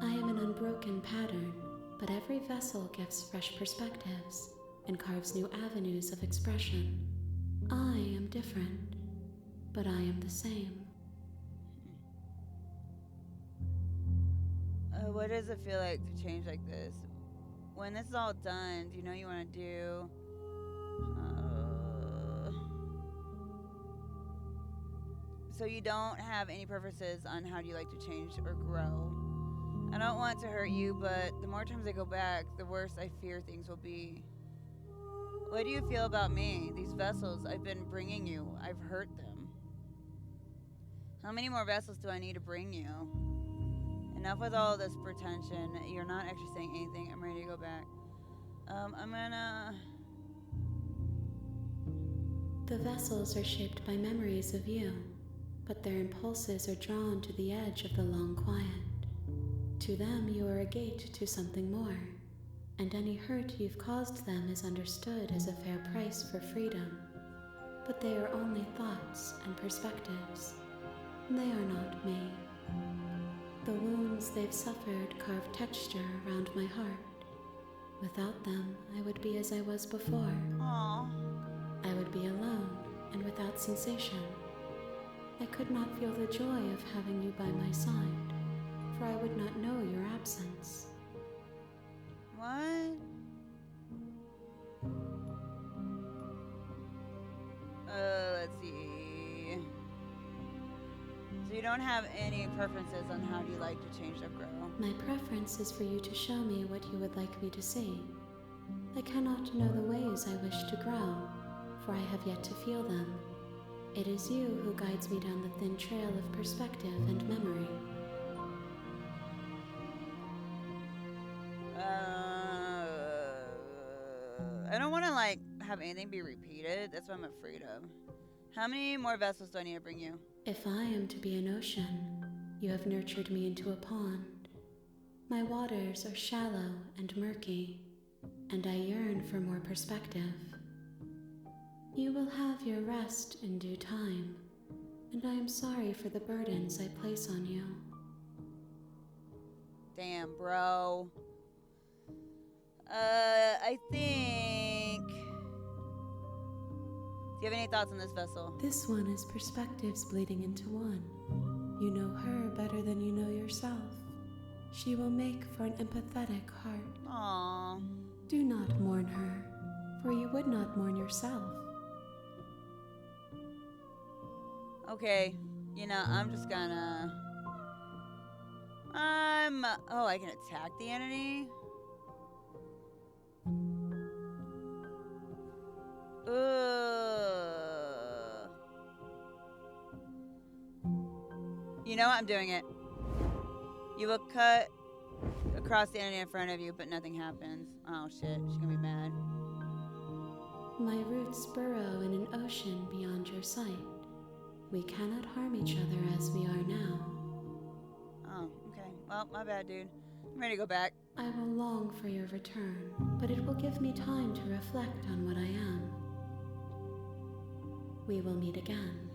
C: I am an unbroken pattern, but every vessel gives fresh perspectives and carves new avenues of expression. I am different, but I am the same.
A: What does it feel like to change like this? When this is all done, do you know what you want to do? So you don't have any preferences on how do you like to change or grow. I don't want to hurt you, but the more times I go back, the worse I fear things will be. What do you feel about me? These vessels I've been bringing you, I've hurt them. How many more vessels do I need to bring you? Enough with all this pretension. You're not actually saying anything. I'm ready to go back. I'm gonna...
C: The vessels are shaped by memories of you, but their impulses are drawn to the edge of the long quiet. To them, you are a gate to something more, and any hurt you've caused them is understood as a fair price for freedom. But they are only thoughts and perspectives. They are not me. The wounds they've suffered carve texture around my heart. Without them, I would be as I was before.
A: Aww.
C: I would be alone and without sensation. I could not feel the joy of having you by my side, for I would not know your absence.
A: What? Let's see. So you don't have any preferences on how do you like to change or grow?
C: My preference is for you to show me what you would like me to see. I cannot know the ways I wish to grow, for I have yet to feel them. It is you who guides me down the thin trail of perspective and memory.
A: I don't want to have anything be repeated. That's what I'm afraid of. How many more vessels do I need to bring you?
C: If I am to be an ocean, you have nurtured me into a pond. My waters are shallow and murky, and I yearn for more perspective. You will have your rest in due time, and I am sorry for the burdens I place on you.
A: Damn, bro. I think... Do you have any thoughts on this vessel?
C: This one is perspectives bleeding into one. You know her better than you know yourself. She will make for an empathetic heart.
A: Aww.
C: Do not mourn her, for you would not mourn yourself.
A: Okay, I'm just gonna... Oh, I can attack the entity? You know what? I'm doing it. You will cut across the entity in front of you, but nothing happens. Oh shit, she's gonna be mad.
C: My roots burrow in an ocean beyond your sight. We cannot harm each other as we are now.
A: Oh, okay. Well, my bad, dude. I'm ready to go back.
C: I will long for your return, but it will give me time to reflect on what I am. We will meet again.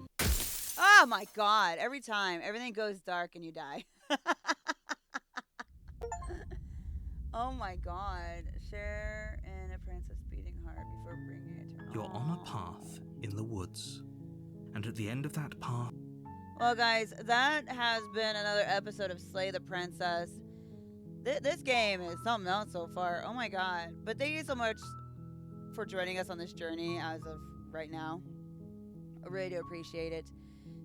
A: Oh my god. Every time. Everything goes dark and you die. Oh my god. Share in a princess beating heart before bringing it to...
B: You're on a path in the woods, and at the end of that path...
A: Well, guys, that has been another episode of Slay the Princess. This game is something else so far. Oh my god. But thank you so much for joining us on this journey as of right now. I really do appreciate it.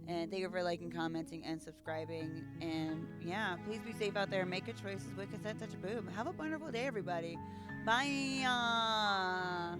A: And thank you for liking, commenting, and subscribing. And yeah, please be safe out there. Make good choices with Cassette Touch a Boob. Have a wonderful day, everybody. Bye.